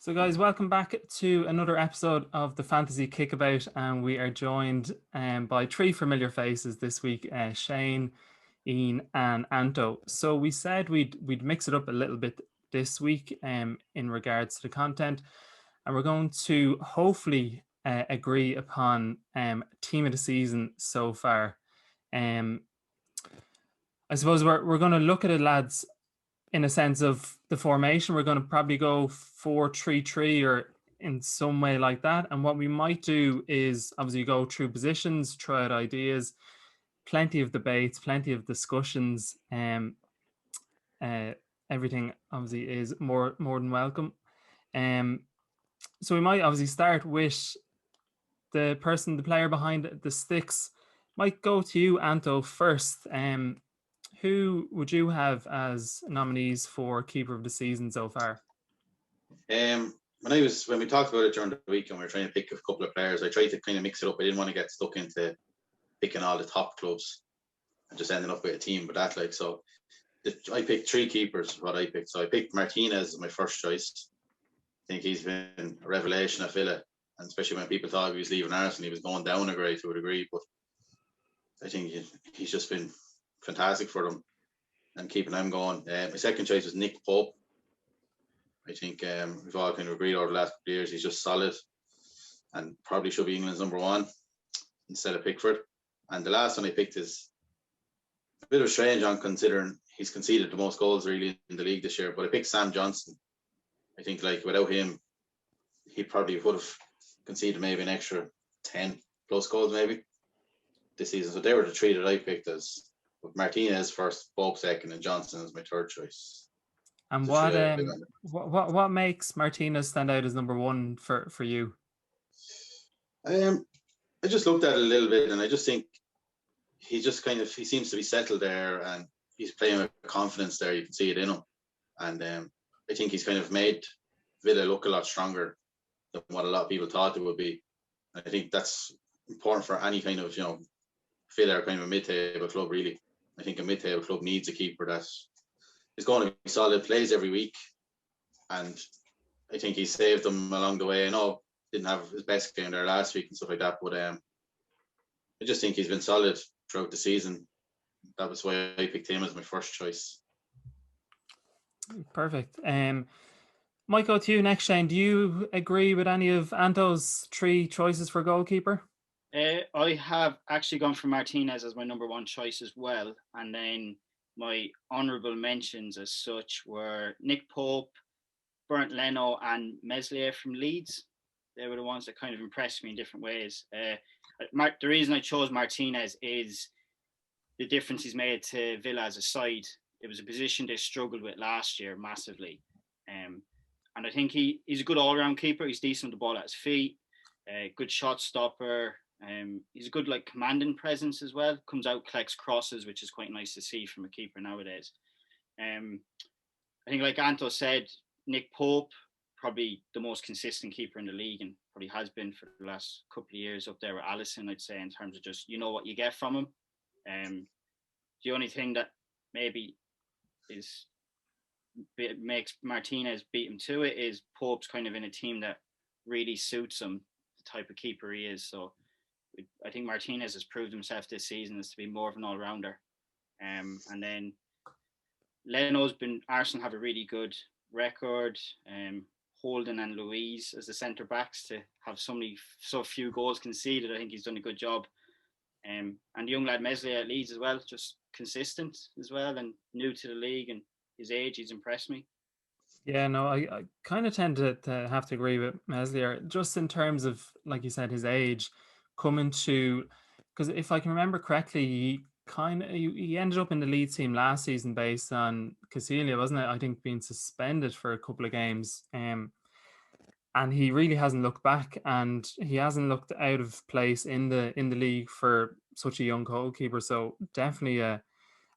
So guys, welcome back to another episode of the Fantasy Kickabout, and we are joined by three familiar faces this week, Shane, Ian and Anto. So we said we'd mix it up a little bit this week in regards to the content, and we're going to hopefully agree upon team of the season so far. I suppose we're going to look at it, lads, in a sense of the formation. We're going to probably go 4-3-3 or in some way like that. And what we might do is obviously go through positions, try out ideas, plenty of debates, plenty of discussions. Everything obviously is more than welcome. So we might obviously start with the player behind the sticks. Might go to you, Anto, first. Who would you have as nominees for keeper of the season so far? When we talked about it during the week and we were trying to pick a couple of players, I tried to kind of mix it up. I didn't want to get stuck into picking all the top clubs and just ending up with a team. But I picked three keepers. So I picked Martinez as my first choice. I think he's been a revelation at Villa, and especially when people thought he was leaving Arsenal, he was going down a grade to a degree. But I think he's just been fantastic for them and keeping them going. My second choice was Nick Pope. I think we've all kind of agreed over the last couple of years he's just solid and probably should be England's number one instead of Pickford. And the last one I picked is a bit of strange on considering he's conceded the most goals really in the league this year, but I picked Sam Johnson. I think without him, he probably would have conceded maybe an extra 10 plus goals maybe this season. So they were the three that I picked as with Martinez first, Pope second, and Johnson as my third choice. And what makes Martinez stand out as number one for you? I just looked at it a little bit, and I just think he seems to be settled there, and he's playing with confidence there. You can see it in him, and I think he's kind of made Villa look a lot stronger than what a lot of people thought it would be. And I think that's important for any kind of Villa are kind of a mid-table club really. I think a mid-table club needs a keeper that is going to be solid, plays every week, and I think he saved them along the way. I know didn't have his best game there last week and stuff like that, but I just think he's been solid throughout the season. That was why I picked him as my first choice. Perfect. Might go to you next, Shane. Do you agree with any of Anto's three choices for goalkeeper? I have actually gone for Martinez as my number one choice as well. And then my honourable mentions as such were Nick Pope, Bernd Leno and Meslier from Leeds. They were the ones that kind of impressed me in different ways. The reason I chose Martinez is the difference he's made to Villa as a side. It was a position they struggled with last year massively. And I think he's a good all-round keeper. He's decent with the ball at his feet, good shot stopper. He's a good commanding presence as well. Comes out, collects crosses, which is quite nice to see from a keeper nowadays. I think like Anto said, Nick Pope, probably the most consistent keeper in the league and probably has been for the last couple of years, up there with Alisson, I'd say, in terms of just, what you get from him. The only thing that maybe makes Martinez beat him to it is Pope's kind of in a team that really suits him, the type of keeper he is. So I think Martinez has proved himself this season as to be more of an all-rounder. And then Arsenal have a really good record. Holden and Louise as the centre backs to have so few goals conceded. I think he's done a good job. And the young lad Meslier at Leeds as well, just consistent as well and new to the league, and his age, he's impressed me. Yeah, no, I kind of tend to have to agree with Meslier, just in terms of, like you said, his age coming to, because if I can remember correctly, he ended up in the Leeds team last season based on Casilia, wasn't it? I think being suspended for a couple of games. And he really hasn't looked back, and he hasn't looked out of place in the league for such a young goalkeeper. So definitely a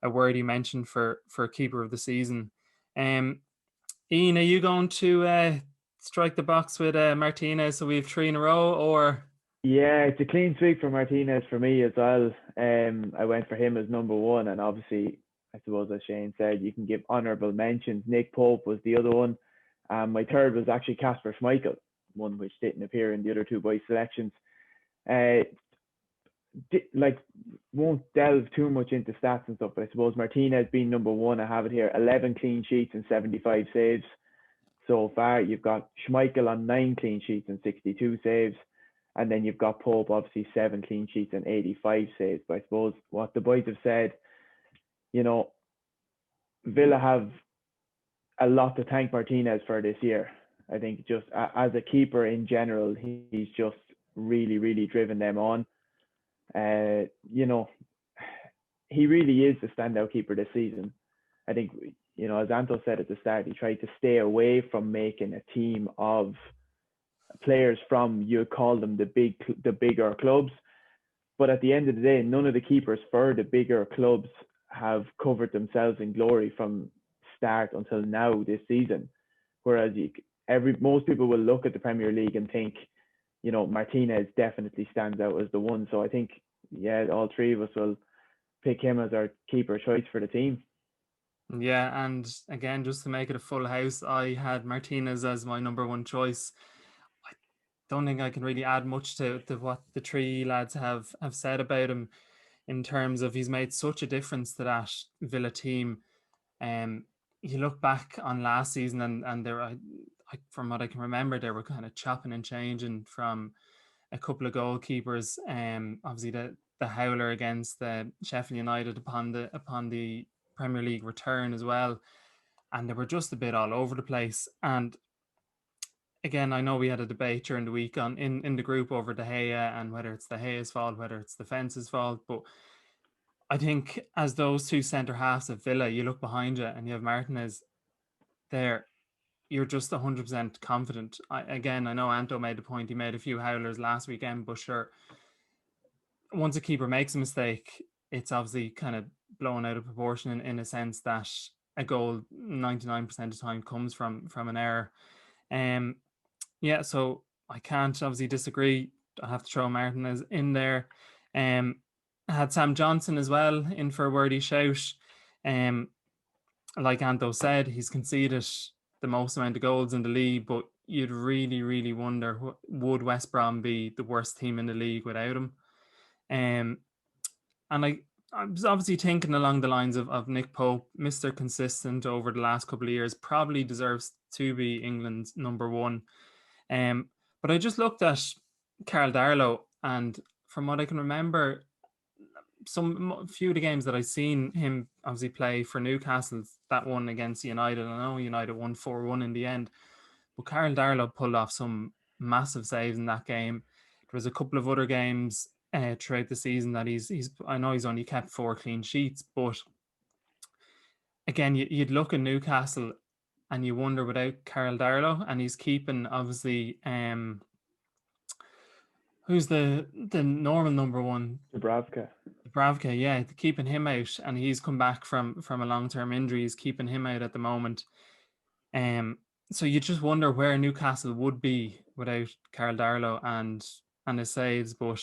worthy mention for keeper of the season. Ian, are you going to strike the box with Martinez so we have three in a row, or? Yeah, it's a clean sweep for Martinez for me as well. I went for him as number one, and obviously, I suppose as Shane said, you can give honourable mentions. Nick Pope was the other one. My third was actually Kasper Schmeichel, one which didn't appear in the other two boys' selections. Won't delve too much into stats and stuff, but I suppose Martinez being number one, I have it here, 11 clean sheets and 75 saves so far. You've got Schmeichel on 9 clean sheets and 62 saves, and then you've got Pope, obviously 7 clean sheets and 85 saves. But I suppose what the boys have said, Villa have a lot to thank Martinez for this year. I think just as a keeper in general, he's just really, really driven them on. He really is the standout keeper this season. I think, as Anto said at the start, he tried to stay away from making a team of players from, you call them the bigger clubs. But at the end of the day, none of the keepers for the bigger clubs have covered themselves in glory from start until now this season. Whereas most people will look at the Premier League and think, Martinez definitely stands out as the one. So I think, all three of us will pick him as our keeper choice for the team. Yeah, and again, just to make it a full house, I had Martinez as my number one choice. I don't think I can really add much to what the three lads have said about him in terms of he's made such a difference to that Villa team. You look back on last season and there, from what I can remember, they were kind of chopping and changing from a couple of goalkeepers. Obviously the howler against Sheffield United upon the Premier League return as well, and they were just a bit all over the place. And again, I know we had a debate during the week in the group over De Gea and whether it's De Gea's fault, whether it's the fence's fault, but I think as those two centre halves of Villa, you look behind you and you have Martinez there, you're just 100% confident. I know Anto made the point, he made a few howlers last weekend, but sure, once a keeper makes a mistake, it's obviously kind of blown out of proportion in a sense that a goal 99% of the time comes from an error. So I can't obviously disagree. I have to throw Martinez in there. I had Sam Johnson as well in for a wordy shout. Like Anto said, he's conceded the most amount of goals in the league, but you'd really, really wonder, would West Brom be the worst team in the league without him? And I was obviously thinking along the lines of Nick Pope, Mr. Consistent over the last couple of years, probably deserves to be England's number one. But I just looked at Karl Darlow, and from what I can remember, a few of the games that I've seen him obviously play for Newcastle, that one against United, I know United won 4-1 in the end, but Karl Darlow pulled off some massive saves in that game. There was a couple of other games throughout the season that I know he's only kept 4 clean sheets, but again, you'd look at Newcastle and you wonder without Karl Darlow, and he's keeping obviously who's the normal number one? Dubravka, yeah, keeping him out, and he's come back from a long-term injury. He's keeping him out at the moment. So you just wonder where Newcastle would be without Karl Darlow and his saves. But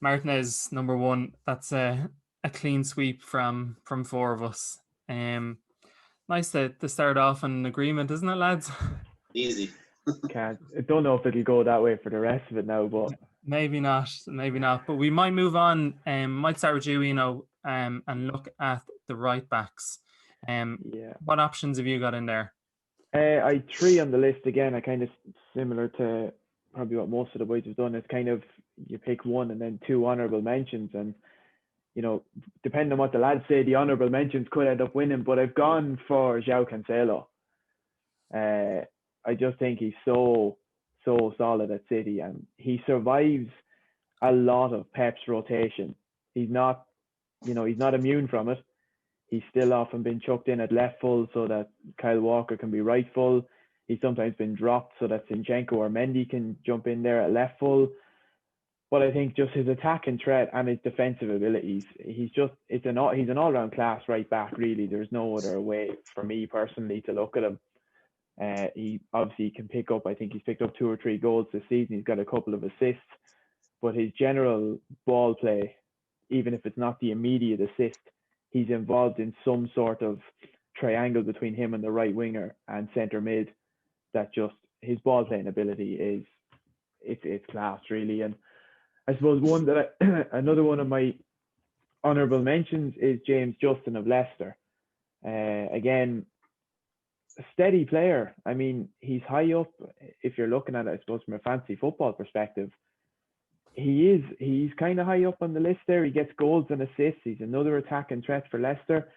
Martinez number one, that's a clean sweep from 4 of us. Nice to start off on an agreement, isn't it, lads? Easy. I don't know if it'll go that way for the rest of it now, but maybe not. But we might move on. Might start with you, and look at the right backs. What options have you got in there? I 3 on the list again. I kind of similar to probably what most of the boys have done. It's kind of you pick 1 and then 2 honourable mentions, and depending on what the lads say, the honourable mentions could end up winning. But I've gone for João Cancelo. I just think he's so solid at City, and he survives a lot of Pep's rotation. He's not immune from it. He's still often been chucked in at left full so that Kyle Walker can be right full. He's sometimes been dropped so that Zinchenko or Mendy can jump in there at left full. But I think just his attacking threat and his defensive abilities, he's an all-round class right back, really. There's no other way for me personally to look at him. He obviously can pick up, I think he's picked up 2 or 3 goals this season. He's got a couple of assists, but his general ball play, even if it's not the immediate assist, he's involved in some sort of triangle between him and the right winger and centre mid. that just his ball playing ability is it's class really. And I suppose another one of my honourable mentions is James Justin of Leicester. Again, a steady player. I mean, he's high up if you're looking at it, I suppose, from a fantasy football perspective. He's kind of high up on the list there. He gets goals and assists. He's another attacking threat for Leicester.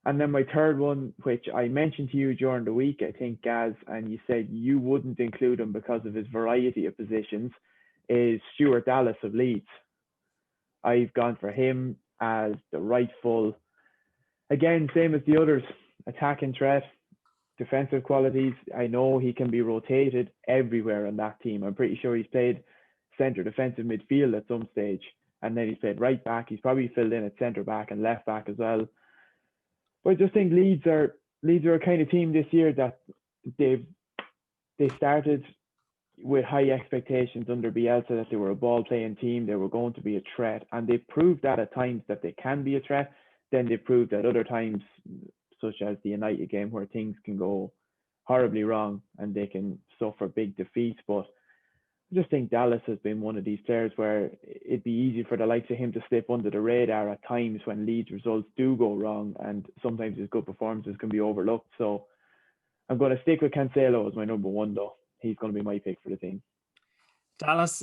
And then my third one, which I mentioned to you during the week, I think, Gaz, and you said you wouldn't include him because of his variety of positions, is Stuart Dallas of Leeds. I've gone for him as the rightful, again, same as the others, attacking threat, defensive qualities. I know he can be rotated everywhere on that team. I'm pretty sure he's played centre defensive midfield at some stage, and then he's played right back. He's probably filled in at centre back and left back as well. But I just think Leeds are a kind of team this year that they started with high expectations under Bielsa, that they were a ball playing team, they were going to be a threat, and they proved that at times that they can be a threat. Then they proved at other times, such as the United game, where things can go horribly wrong and they can suffer big defeats. But I just think Dallas has been one of these players where it'd be easy for the likes of him to slip under the radar at times when Leeds results do go wrong, and sometimes his good performances can be overlooked. So I'm going to stick with Cancelo as my number one, though. He's going to be my pick for the team. Dallas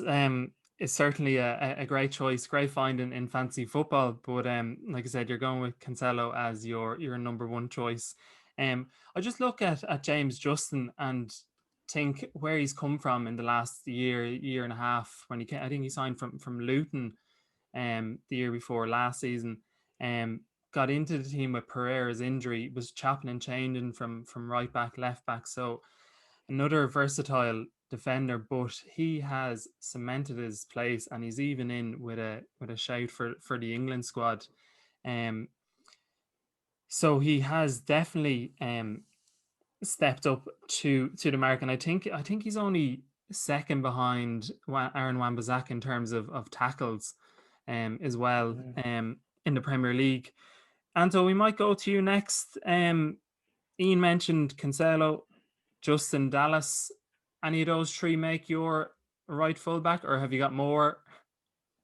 is certainly a great choice, great find in fantasy football. But like I said, you're going with Cancelo as your number one choice. I just look at James Justin and think where he's come from in the last year and a half. When I think he signed from Luton the year before last season. Got into the team with Pereira's injury, was chopping and changing from right back, left back. So another versatile defender, but he has cemented his place, and he's even in with a shout for the England squad. So he has definitely stepped up to the mark, and I think he's only second behind Aaron Wan-Bissaka in terms of tackles as well in the Premier League. Anto, we might go to you next. Ian mentioned Cancelo, Justin, Dallas. Any of those three make your right fullback, or have you got more?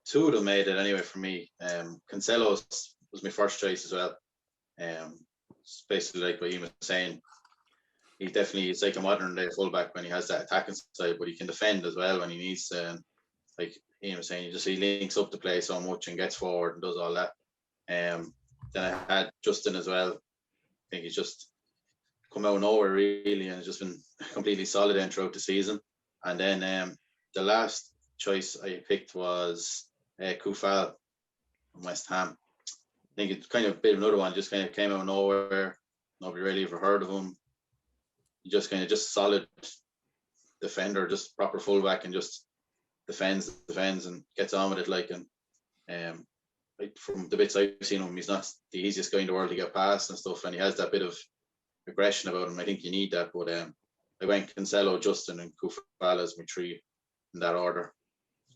Two of them made it anyway for me. Cancelo was my first choice as well. It's basically like what Ian was saying. He definitely is like a modern day fullback when he has that attacking side, but he can defend as well when he needs to. Like Ian was saying, he links up the play so much and gets forward and does all that. Then I had Justin as well. I think he's just come out of nowhere really, and has just been completely solid in throughout the season. And then the last choice I picked was Kufal from West Ham. I think it's kind of a bit of another one, just kind of came out of nowhere. Nobody really ever heard of him. He just kind of just solid defender, just proper fullback, and just defends and gets on with it. Like, and like from the bits I've seen him, he's not the easiest guy in the world to get past and stuff, and he has that bit of aggression about him. I think you need that. But I went Cancelo, Justin, and Kufal as my three in that order.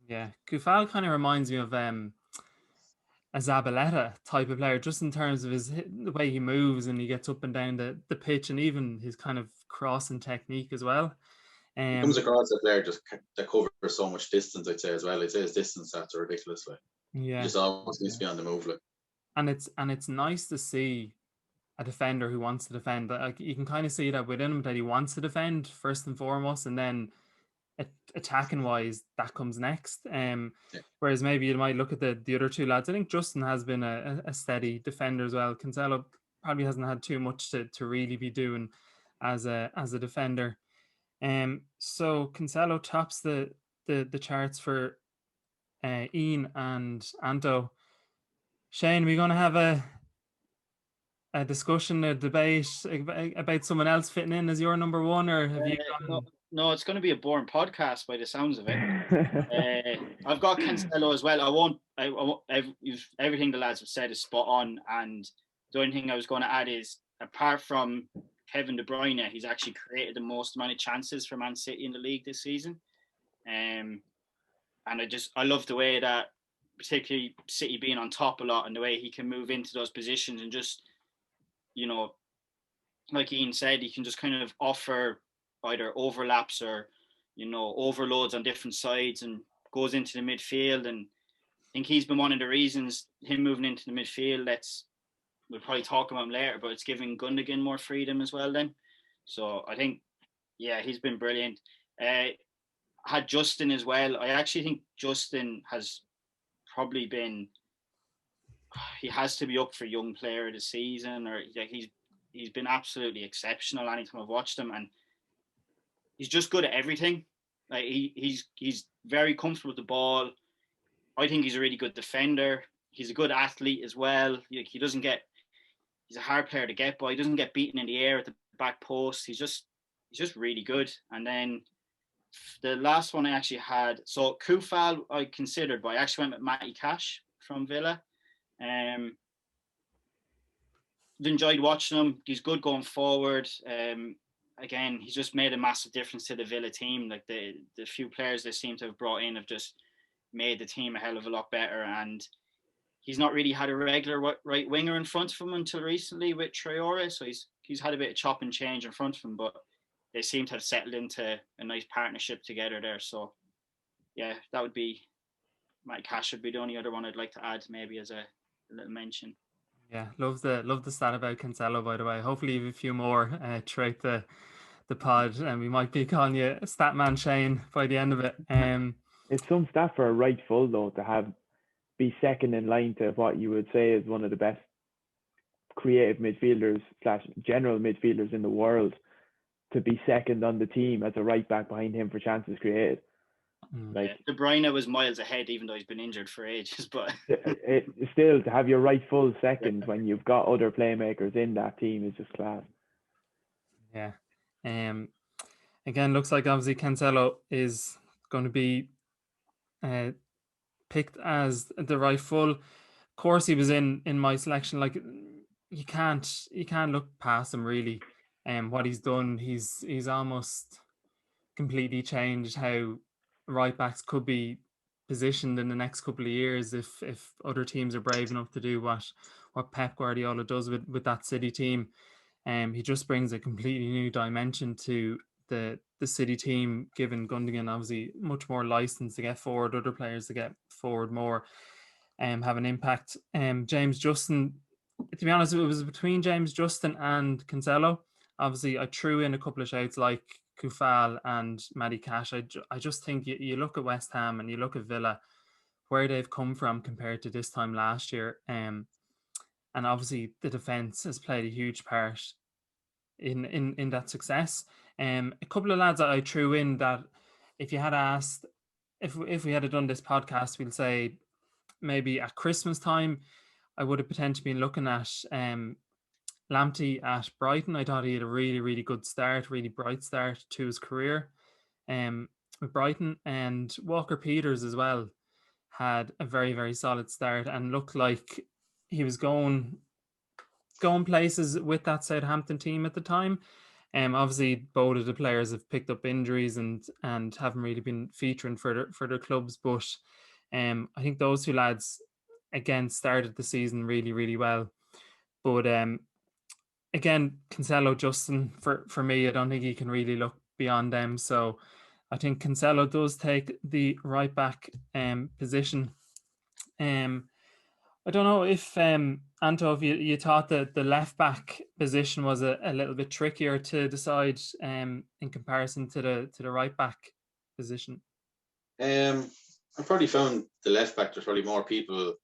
Yeah, Kufal kind of reminds me of a Zabaleta type of player, just in terms of the way he moves and he gets up and down the pitch, and even his kind of crossing technique as well. He comes across a player just that covers so much distance, I'd say as well. I'd say his distance stats are ridiculous. Like, yeah, he just always needs to be on the move. Like, and it's nice to see a defender who wants to defend. Like, you can kind of see that within him, that he wants to defend first and foremost, and then attacking wise that comes next. Whereas maybe you might look at the other two lads. I think Justin has been a steady defender as well. Cancelo probably hasn't had too much to really be doing as a defender. So Cancelo tops the charts for Ian and Anto. Shane, we're going to have a discussion, a debate about someone else fitting in as your number one, or have you gone? No, it's going to be a boring podcast by the sounds of it. I've got Cancelo as well. Everything the lads have said is spot on, and the only thing I was going to add is, apart from Kevin De Bruyne, he's actually created the most amount of chances for Man City in the league this season. And I love the way that, particularly City being on top a lot, and the way he can move into those positions and just, like Ian said, he can just kind of offer either overlaps or, overloads on different sides and goes into the midfield. And I think he's been one of the reasons, him moving into the midfield, we'll probably talk about him later, but it's giving Gundogan more freedom as well then. So I think, yeah, he's been brilliant. Had Justin as well. I actually think Justin has probably been, he has to be up for young player of the season, or he's been absolutely exceptional anytime I've watched him, and he's just good at everything. Like he's very comfortable with the ball. I think he's a really good defender. He's a good athlete as well. He's a hard player to get by. He doesn't get beaten in the air at the back post. He's just really good. And then the last one I actually had, so Kufal I considered, but I actually went with Matty Cash from Villa. Enjoyed watching him. He's good going forward. Again, he's just made a massive difference to the Villa team. Like the few players they seem to have brought in have just made the team a hell of a lot better. And he's not really had a regular right winger in front of him until recently with Traore. So he's had a bit of chop and change in front of him, but they seem to have settled into a nice partnership together there. So yeah, that would be, Matty Cash would be the only other one I'd like to add maybe as a little mention. Yeah, love the stat about Cancelo, by the way. Hopefully you have a few more throughout the pod, and we might be calling you Statman Shane by the end of it. It's some stat for a right full though to be second in line to what you would say is one of the best creative midfielders / general midfielders in the world, to be second on the team as a right back behind him for chances created. Like De Bruyne was miles ahead, even though he's been injured for ages. But still, to have your right full second when you've got other playmakers in that team is just class. Yeah. Again, looks like obviously Cancelo is going to be picked as the right full. Of course, he was in my selection. Like you can't look past him really. What he's done, he's almost completely changed how right backs could be positioned in the next couple of years if other teams are brave enough to do what Pep Guardiola does with that City team. He just brings a completely new dimension to the City team, giving Gundogan obviously much more license to get forward, other players to get forward more, have an impact. James Justin, to be honest, it was between James Justin and Cancelo. Obviously, I threw in a couple of shouts like Kufal and Matty Cash. I just think you look at West Ham and you look at Villa, where they've come from compared to this time last year. And obviously the defence has played a huge part in that success. A couple of lads that I threw in that if you had asked, if we had done this podcast, we'll say maybe at Christmas time, I would have potentially been looking at Lamptey at Brighton. I thought he had a really, really good start, really bright start to his career with Brighton. And Walker Peters as well had a very, very solid start and looked like he was going places with that Southampton team at the time. Obviously, both of the players have picked up injuries and haven't really been featuring for their clubs. But I think those two lads, again, started the season really, really well. But again, Cancelo, Justin, for me, I don't think he can really look beyond them. So I think Cancelo does take the right back position. I don't know if Anto, if you thought that the left back position was a little bit trickier to decide in comparison to the right back position. I probably found the left back, there's probably more people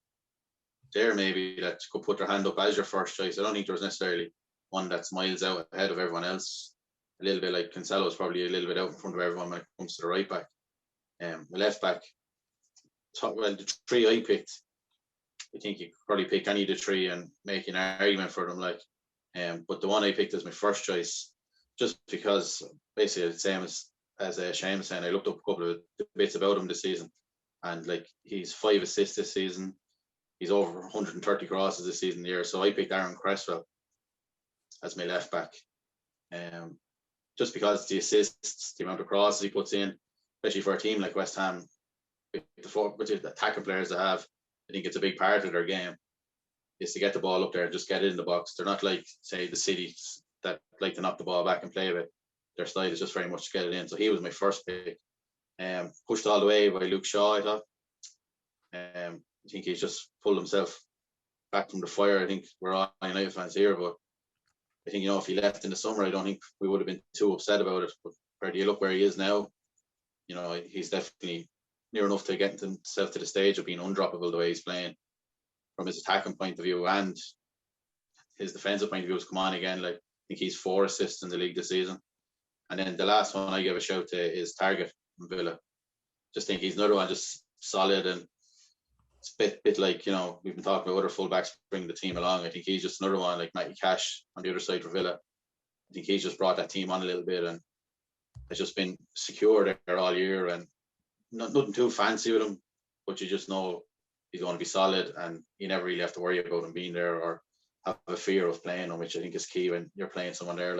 there maybe that could put their hand up as your first choice. I don't think there was necessarily one that's miles out ahead of everyone else. A little bit like Cancelo's probably a little bit out in front of everyone when it comes to the right back. The left back, the three I picked, I think you could probably pick any of the three and make an argument for them. But the one I picked as my first choice, just because basically the same as Shane was saying, I looked up a couple of bits about him this season, and like he's 5 assists this season. He's over 130 crosses this season here. So I picked Aaron Cresswell as my left back. Just because the assists, the amount of crosses he puts in, especially for a team like West Ham, with the attacking players they have, I think it's a big part of their game is to get the ball up there and just get it in the box. They're not like, say, the City that like to knock the ball back and play with. their style is just very much get it in. So he was my first pick. Pushed all the way by Luke Shaw, I thought. I think he's just pulled himself back from the fire. I think we're all United fans here, but I think, if he left in the summer, I don't think we would have been too upset about it. But where do you look where he is now? He's definitely near enough to getting himself to the stage of being undroppable the way he's playing from his attacking point of view, and his defensive point of view has come on again. Like, I think he's 4 assists in the league this season. And then the last one I give a shout to is Target from Villa. Just think he's another one, just solid, and it's a bit like, we've been talking about other fullbacks bringing the team along. I think he's just another one like Matty Cash on the other side for Villa. I think he's just brought that team on a little bit and has just been secure there all year, and nothing too fancy with him, but you just know he's going to be solid, and you never really have to worry about him being there or have a fear of playing him, which I think is key when you're playing someone there,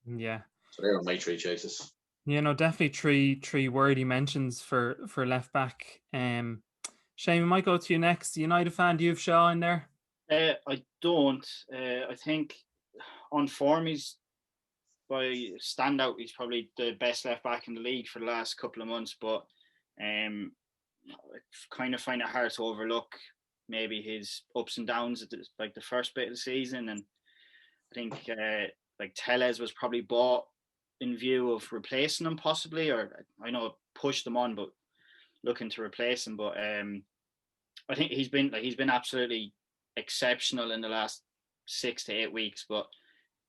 Yeah. So there are my 3 choices. Definitely three worthy mentions for left back. Shane, we might go to you next. United fan, do you have Shaw in there? I don't. I think on form by standout, he's probably the best left back in the league for the last couple of months, but I kind of find it hard to overlook maybe his ups and downs at the first bit of the season. And I think Tellez was probably bought in view of replacing him possibly, or I know it pushed them on, but looking to replace him. But I think he's been absolutely exceptional in the last 6 to 8 weeks. But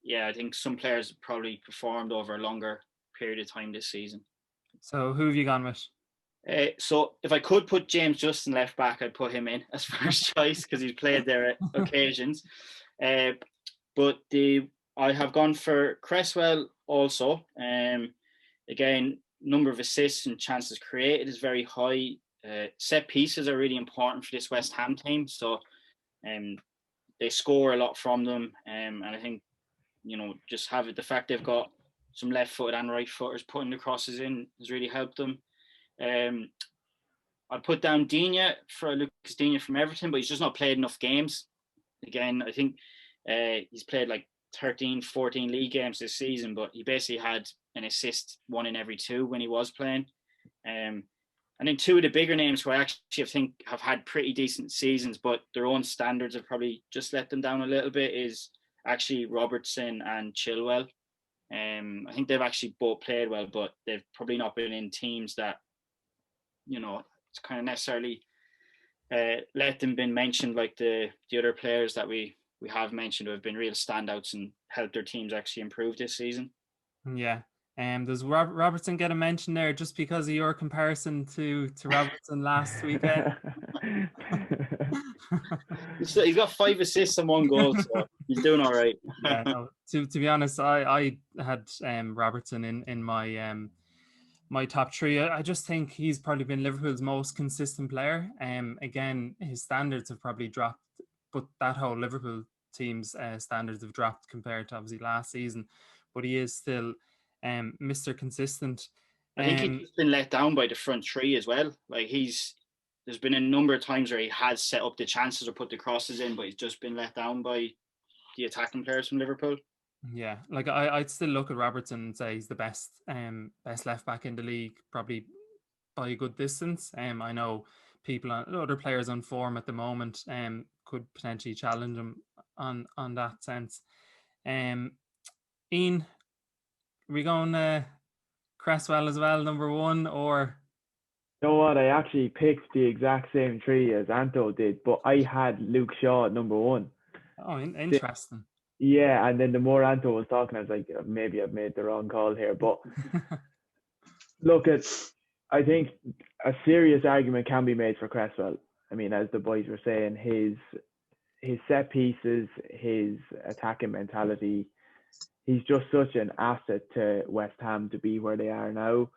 yeah, I think some players probably performed over a longer period of time this season. So who have you gone with? So if I could put James Justin left back, I'd put him in as first choice because he's played there at occasions. But I have gone for Cresswell also. Again, number of assists and chances created is very high. Set pieces are really important for this West Ham team. So they score a lot from them. And I think, just have it, the fact they've got some left-footed and right-footers putting the crosses in has really helped them. I'd put down Digne for Lucas Digne from Everton, but he's just not played enough games. Again, I think he's played like 13, 14 league games this season, but he basically had an assist 1 in every 2 when he was playing. And then 2 of the bigger names who I actually think have had pretty decent seasons, but their own standards have probably just let them down a little bit, is actually Robertson and Chilwell. I think they've actually both played well, but they've probably not been in teams that, it's kind of necessarily let them been mentioned like the other players that we have mentioned who have been real standouts and helped their teams actually improve this season. Yeah. Does Robertson get a mention there just because of your comparison to Robertson last weekend? He's got 5 assists and 1 goal, so he's doing all right. Yeah, no, to be honest, I had Robertson in my my top 3. I just think he's probably been Liverpool's most consistent player. Again, his standards have probably dropped, but that whole Liverpool team's standards have dropped compared to obviously last season. But he is still Mr. Consistent. I think he's just been let down by the front 3 as well. Like there's been a number of times where he has set up the chances or put the crosses in, but he's just been let down by the attacking players from Liverpool. Yeah, like I'd still look at Robertson and say he's the best left back in the league, probably by a good distance. I know other players on form at the moment could potentially challenge him on that sense. Ian, are we going Cresswell as well, number 1, or? You know what? I actually picked the exact same 3 as Anto did, but I had Luke Shaw at number 1. Oh, interesting. Yeah, and then the more Anto was talking, I was like, maybe I've made the wrong call here. But look, I think a serious argument can be made for Cresswell. I mean, as the boys were saying, his set pieces, his attacking mentality, he's just such an asset to West Ham to be where they are now.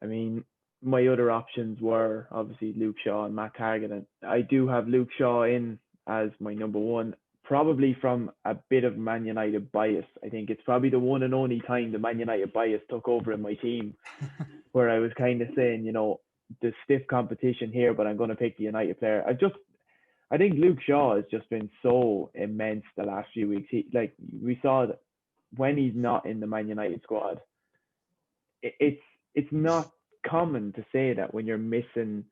I mean, my other options were obviously Luke Shaw and Matt Target, and I do have Luke Shaw in as my number 1, probably from a bit of Man United bias. I think it's probably the one and only time the Man United bias took over in my team, where I was kind of saying, the stiff competition here, but I'm going to pick the United player. I think Luke Shaw has just been so immense the last few weeks. We saw when he's not in the Man United squad, it's not common to say that when you're missing,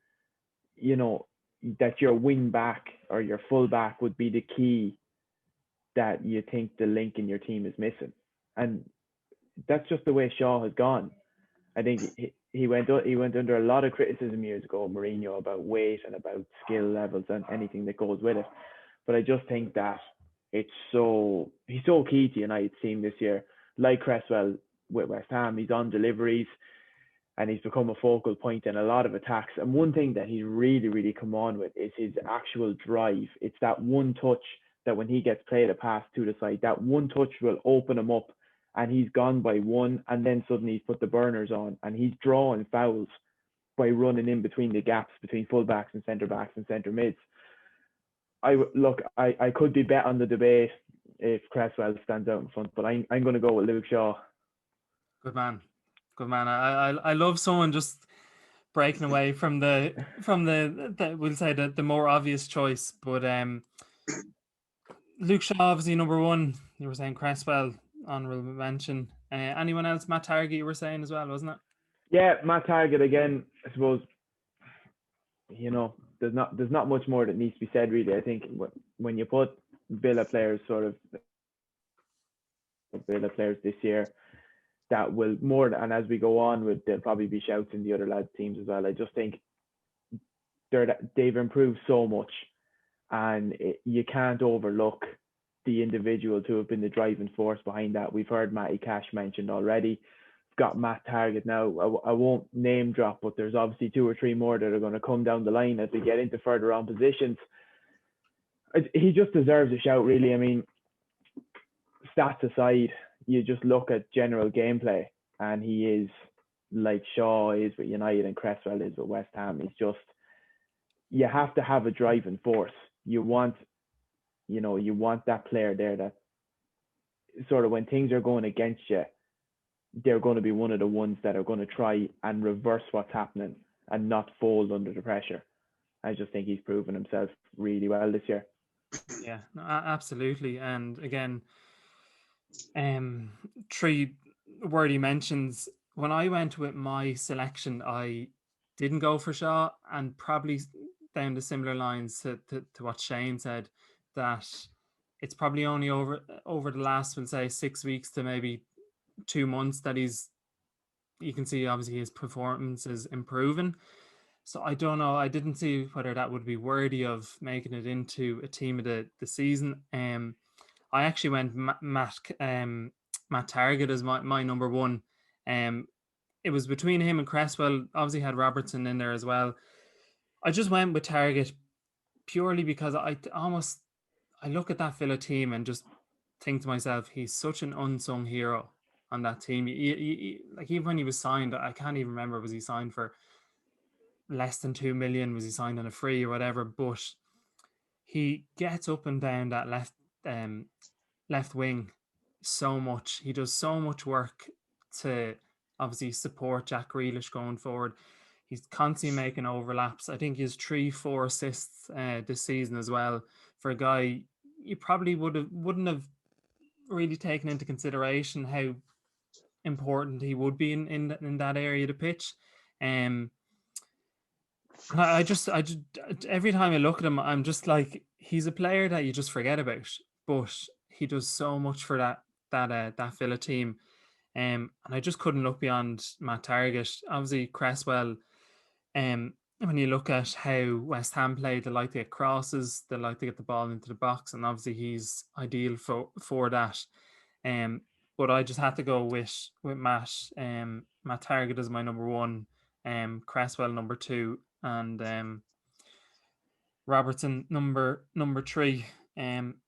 that your wing back or your full back would be the key that you think the link in your team is missing. And that's just the way Shaw has gone. I think he went under a lot of criticism years ago, Mourinho, about weight and about skill levels and anything that goes with it. But I just think that he's so key to United's team this year. Like Cresswell with West Ham, he's on deliveries and he's become a focal point in a lot of attacks. And one thing that he's really, really come on with is his actual drive. It's that one touch that when he gets played a pass to the side, that one touch will open him up, and he's gone by one, and then suddenly he's put the burners on, and he's drawing fouls by running in between the gaps between fullbacks and centre backs and centre mids. I could be bet on the debate if Cresswell stands out in front, but I'm going to go with Luke Shaw. Good man. I love someone just breaking away from the we'll say the more obvious choice, but Luke Shaw obviously number one. You were saying Cresswell, honourable mention. Anyone else? Matt Targett, you were saying as well, wasn't it? Yeah, Matt Targett again. I suppose there's not much more that needs to be said really. I think when you put Villa players this year, that will more, and as we go on, there'll probably be shouts in the other lads' teams as well. I just think they've improved so much, and you can't overlook the individuals who have been the driving force behind that. We've heard Matty Cash mentioned already. We've got Matt Targett now. I won't name drop, but there's obviously 2 or 3 more that are going to come down the line as we get into further on positions. He just deserves a shout, really. I mean, stats aside, you just look at general gameplay, and he is like Shaw is with United and Cresswell is with West Ham. He's just, you have to have a driving force. You want that player there that sort of when things are going against you, they're going to be one of the ones that are going to try and reverse what's happening and not fold under the pressure. I just think he's proven himself really well this year. Yeah, no, absolutely. And again, 3 wordy mentions. When I went with my selection, I didn't go for Shaw, and probably down the similar lines to what Shane said, that it's probably only over the last, we'll say, 6 weeks to maybe 2 months that you can see obviously his performance is improving. So I don't know. I didn't see whether that would be worthy of making it into a team of the season. I actually went Matt Targett as my number one. It was between him and Cresswell. Obviously had Robertson in there as well. I just went with Targett purely because I look at that Villa team and just think to myself, he's such an unsung hero on that team. Like even when he was signed, I can't even remember, was he signed for less than 2 million? Was he signed on a free or whatever? But he gets up and down that left wing so much. He does so much work to obviously support Jack Grealish going forward. He's constantly making overlaps. I think he has 3-4 assists this season as well. For a guy, you probably wouldn't have really taken into consideration how important he would be in that area of the pitch. I just every time I look at him, I'm just like, he's a player that you just forget about, but he does so much for that Villa team. And I just couldn't look beyond Matt Targett. Obviously Cresswell, when you look at how West Ham play, they like to get crosses, they like to get the ball into the box, and obviously he's ideal for that. But I just had to go with Matt. Matt Targett is my number one, Cresswell number 2, and Robertson number 3.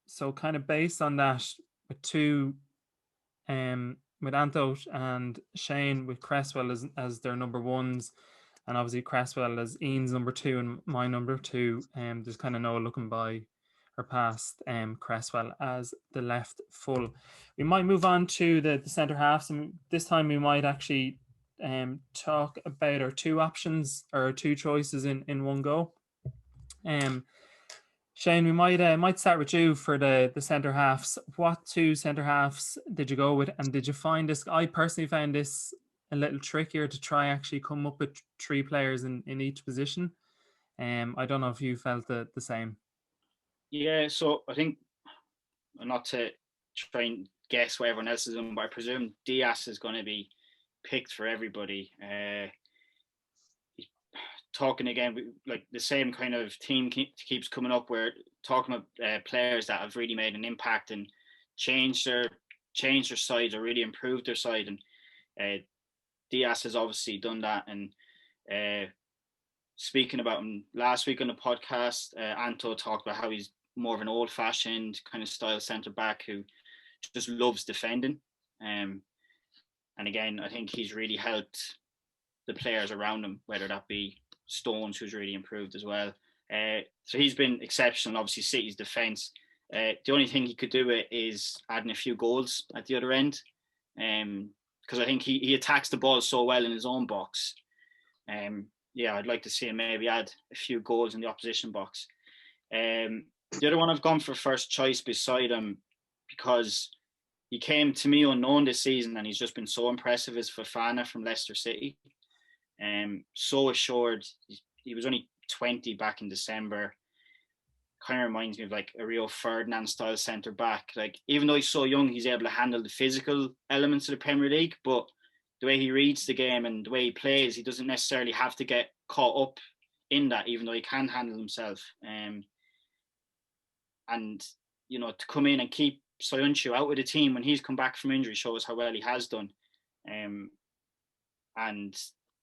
So kind of based on that, with 2, with Anto and Shane with Cresswell as their number 1s, and obviously Cresswell as Ian's number 2 and my number 2. There's kind of no looking by or past Cresswell as the left full. We might move on to the centre halves, and this time we might actually talk about our 2 options or 2 choices in one go. Shane, we might start with you for the centre halves. What two centre halves did you go with, and did you find this? I personally found this a little trickier to try actually come up with three players in each position. I don't know if you felt the same. Yeah, so I think, not to try and guess what everyone else is doing, but I presume Diaz is going to be picked for everybody. Talking again, like the same kind of team keeps coming up. We're talking about players that have really made an impact and changed their side or really improved their side. And Diaz has obviously done that. And speaking about him last week on the podcast, Anto talked about how he's more of an old-fashioned kind of style centre back who just loves defending. And again, I think he's really helped the players around him, whether that be Stones, who's really improved as well. So he's been exceptional. Obviously, City's defence. The only thing he could do it is adding a few goals at the other end, because I think he attacks the ball so well in his own box. Yeah, I'd like to see him maybe add a few goals in the opposition box. The other one I've gone for first choice beside him, because he came to me unknown this season and he's just been so impressive, is Fofana from Leicester City. So assured. He was only 20 back in December. Kind of reminds me of like a Rio Ferdinand style centre back. Like, even though he's so young, he's able to handle the physical elements of the Premier League, but the way he reads the game and the way he plays, he doesn't necessarily have to get caught up in that, even though he can handle himself. And you know, to come in and keep Soyuncu out of the team when he's come back from injury shows how well he has done. And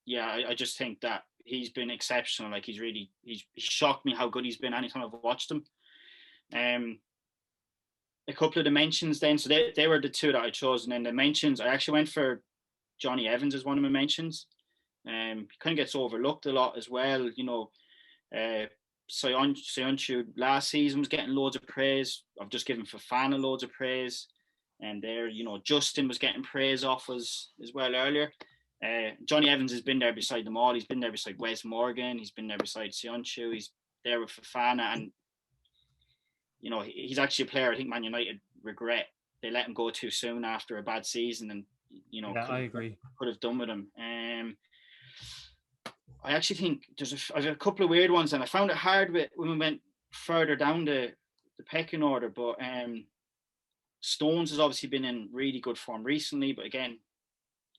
yeah, I just think that he's been exceptional. Like, he's shocked me how good he's been anytime I've watched him. A couple of the mentions then, so they were the two that I chose, and then the mentions, I actually went for Johnny Evans as one of my mentions. He kind of gets overlooked a lot as well. You know, Soyuncu last season was getting loads of praise. I've just given Fofana loads of praise, and there, you know, Justin was getting praise off us as well earlier. Johnny Evans has been there beside them all. He's been there beside Wes Morgan. He's been there beside Soyuncu. He's there with Fofana, and you know, he's actually a player I think Man United regret they let him go too soon after a bad season, and you know, I agree. Could have done with him. I actually think I've a couple of weird ones, and I found it hard when we went further down the pecking order. But Stones has obviously been in really good form recently, but again,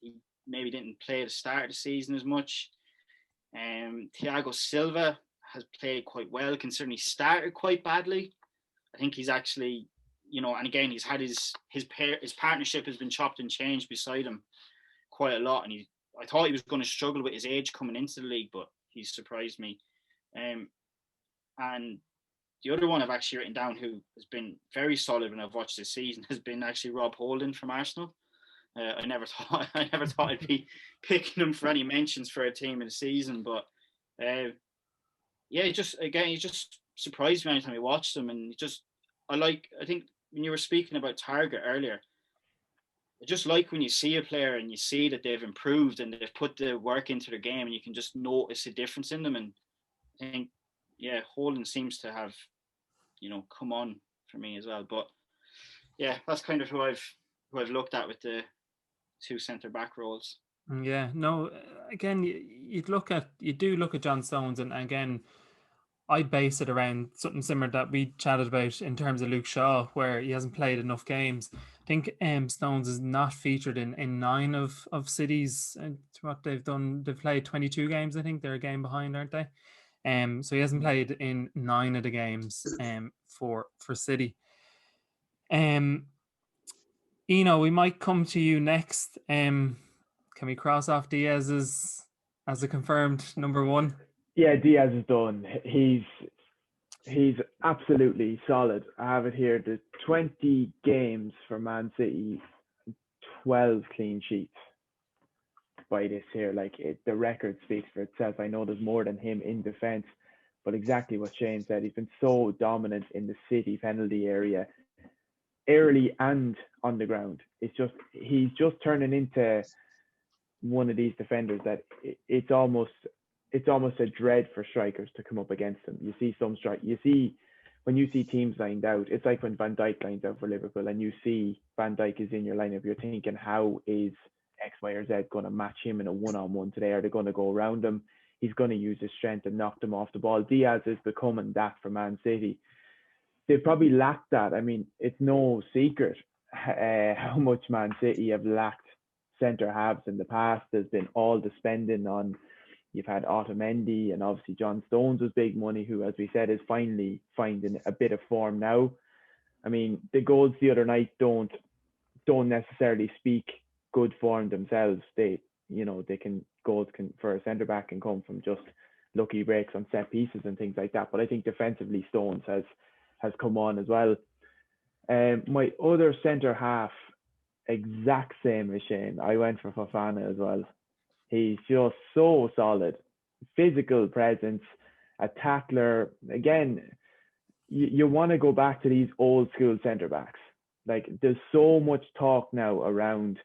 he maybe didn't play at the start of the season as much. Thiago Silva has played quite well, considering he started quite badly. I think he's actually, you know, and again, he's had his partnership has been chopped and changed beside him quite a lot, and I thought he was going to struggle with his age coming into the league, but he's surprised me. And the other one I've actually written down, who has been very solid when I've watched this season, has been actually Rob Holding from Arsenal. I never thought I'd be picking him for any mentions for a team in the season, but yeah, he just surprised me anytime I watched him, and I think when you were speaking about Target earlier, I just like when you see a player and you see that they've improved and they've put the work into their game, and you can just notice a difference in them. And I think, yeah, Holding seems to have, you know, come on for me as well. But yeah, that's kind of who I've looked at with the two centre back roles. Yeah, no, again, you do look at John Stones, and again, I base it around something similar that we chatted about in terms of Luke Shaw, where he hasn't played enough games. I think Stones is not featured in 9 of City's, what they've done. They've played 22 games. I think they're a game behind, aren't they? So he hasn't played in 9 of the games for City. Eno, we might come to you next. Can we cross off Diaz as a confirmed number 1? Yeah, Diaz is done. He's absolutely solid. I have it here. The 20 games for Man City, 12 clean sheets by this here. Like, the record speaks for itself. I know there's more than him in defence, but exactly what Shane said, he's been so dominant in the City penalty area, early and on the ground. He's just turning into one of these defenders that it's almost a dread for strikers to come up against him. You see when you see teams lined out, it's like when Van Dijk lines out for Liverpool and you see Van Dijk is in your lineup, you're thinking, how is X, Y, or Z going to match him in a one-on-one today? Are they going to go around him? He's going to use his strength and knock them off the ball. Diaz is becoming that for Man City. They probably lacked that. I mean, it's no secret how much Man City have lacked centre halves in the past. There's been all the spending on. You've had Otamendi, and obviously John Stones was big money, who, as we said, is finally finding a bit of form now. I mean, the goals the other night don't necessarily speak good form themselves. Goals for a centre back can come from just lucky breaks on set pieces and things like that. But I think defensively, Stones has come on as well. My other centre half, exact same as Shane. I went for Fofana as well. He's just so solid, physical presence, a tackler. Again, you want to go back to these old school centre backs. Like, there's so much talk now around,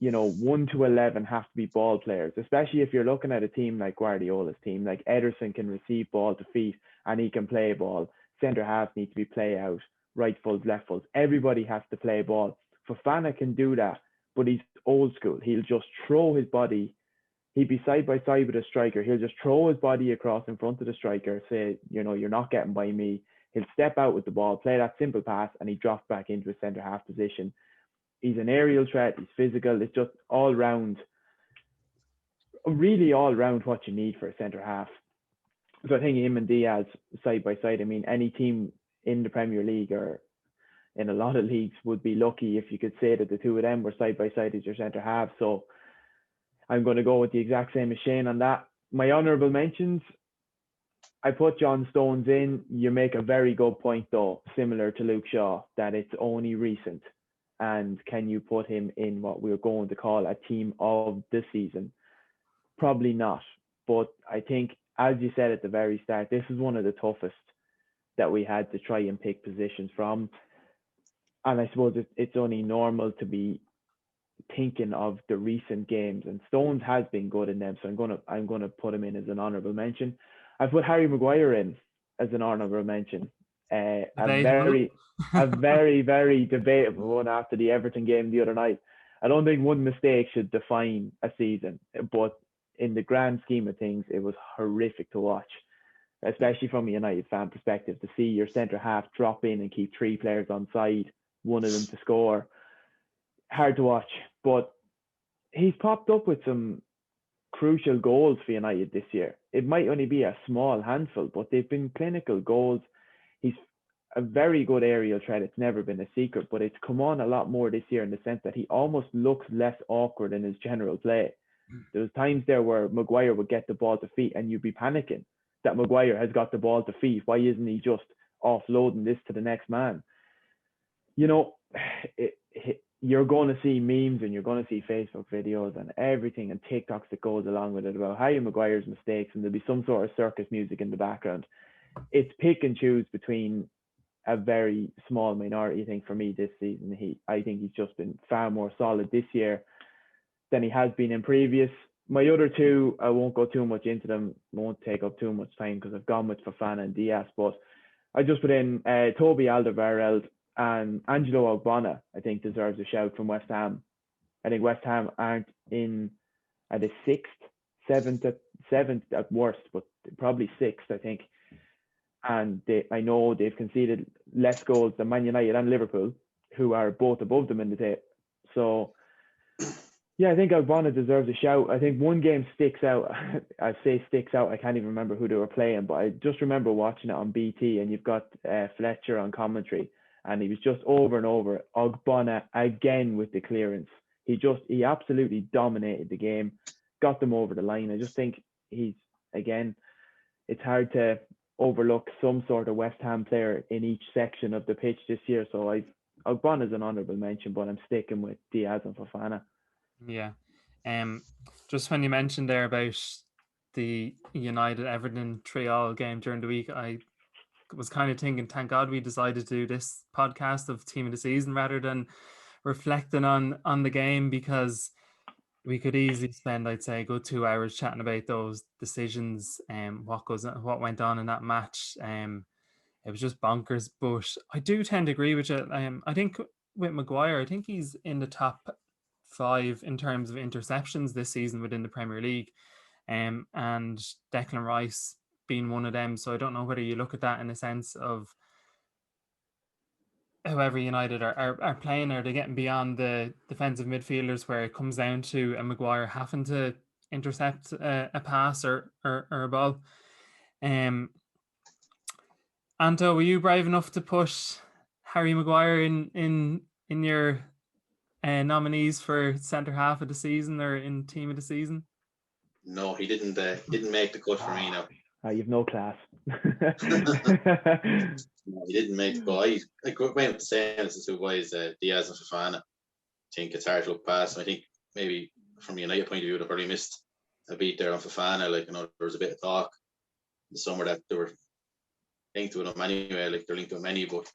1 to 11 have to be ball players, especially if you're looking at a team like Guardiola's team. Like, Ederson can receive ball to feet and he can play ball. Centre halves need to be play out, right fulls, left fulls. Everybody has to play ball. Fofana can do that, but he's old school. He'll just throw his body. He'd be side by side with a striker. He'll just throw his body across in front of the striker, say, you're not getting by me. He'll step out with the ball, play that simple pass, and he drops back into a centre half position. He's an aerial threat. He's physical. It's just all round, really all round what you need for a centre half. So I think him and Diaz side by side. I mean, any team in the Premier League or in a lot of leagues would be lucky if you could say that the two of them were side by side as your centre half. So I'm going to go with the exact same as Shane on that. My honourable mentions, I put John Stones in. You make a very good point, though, similar to Luke Shaw, that it's only recent. And can you put him in what we're going to call a team of the season? Probably not. But I think, as you said at the very start, this is one of the toughest that we had to try and pick positions from. And I suppose it's only normal to be thinking of the recent games, and Stones has been good in them, so I'm gonna put him in as an honourable mention. I've put Harry Maguire in as an honourable mention. A very very debatable one after the Everton game the other night. I don't think one mistake should define a season, but in the grand scheme of things, it was horrific to watch, especially from a United fan perspective, to see your centre half drop in and keep three players on side, one of them to score. Hard to watch, but he's popped up with some crucial goals for United this year. It might only be a small handful, but they've been clinical goals. He's a very good aerial threat. It's never been a secret, but it's come on a lot more this year in the sense that he almost looks less awkward in his general play. There was times there where Maguire would get the ball to feet and you'd be panicking that Maguire has got the ball to feet. Why isn't he just offloading this to the next man? You're going to see memes and you're going to see Facebook videos and everything and TikToks that goes along with it about Harry Maguire's mistakes, and there'll be some sort of circus music in the background. It's pick and choose between a very small minority thing for me this season. I think he's just been far more solid this year than he has been in previous. My other two, I won't go too much into them, won't take up too much time because I've gone with Fofana and Diaz, but I just put in Toby Alderweireld and Angelo Ogbonna. I think deserves a shout from West Ham. I think West Ham aren't in at a seventh at worst, but probably sixth, I think. And I know they've conceded less goals than Man United and Liverpool, who are both above them in the table. So, yeah, I think Ogbonna deserves a shout. I think one game sticks out. I say sticks out. I can't even remember who they were playing, but I just remember watching it on BT, and you've got Fletcher on commentary, and he was just over and over. Ogbonna again with the clearance. He absolutely dominated the game, got them over the line. I just think it's hard to overlook some sort of West Ham player in each section of the pitch this year. So Ogbonna is an honourable mention, but I'm sticking with Diaz and Fofana. Yeah. Just when you mentioned there about the United Everton 3-3 game during the week, I was kind of thinking, thank God we decided to do this podcast of Team of the Season rather than reflecting on the game, because we could easily spend, I'd say, a good 2 hours chatting about those decisions and what went on in that match. it was just bonkers. But I do tend to agree with you. I think with Maguire, I think he's in the top 5 in terms of interceptions this season within the Premier League, and Declan Rice being one of them. So I don't know whether you look at that in a sense of however United are playing, are they getting beyond the defensive midfielders where it comes down to a Maguire having to intercept a pass or a ball. Anto, were you brave enough to push Harry Maguire in your nominees for centre half of the season or in team of the season? No, he didn't make the cut for me now. You've no class. No, he didn't make the cut. I went with the same as the two guys, Diaz and Fofana. I think it's hard to look past him. I think maybe from a United point of view, they probably missed a beat there on Fofana. Like, there was a bit of talk in the summer that they were linked with him anyway. Like, they're linked with many, but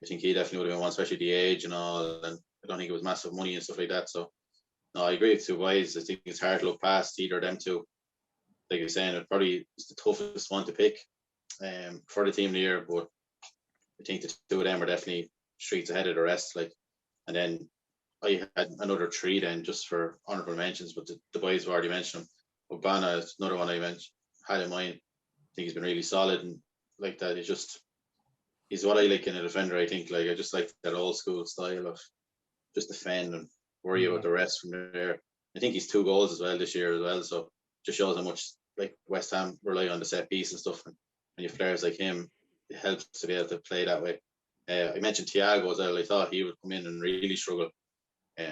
I think he definitely would have been one, especially the age and all. And I don't think it was massive money and stuff like that. So, no, I agree with two guys. I think it's hard to look past either of them two. Like you're saying, it probably is the toughest one to pick for the team of the year. But I think the two of them are definitely streets ahead of the rest. Like, and then I had another 3 then just for honourable mentions, but the boys have already mentioned them. Obana is another one I had in mind. I think he's been really solid and like that. He's what I like in a defender. I think I just like that old school style of just defend and worry about the rest from there. I think he's 2 goals as well this year as well. So just shows how much like West Ham rely on the set piece and stuff. And when you have players like him, it helps to be able to play that way. I mentioned Thiago as well. I thought he would come in and really struggle.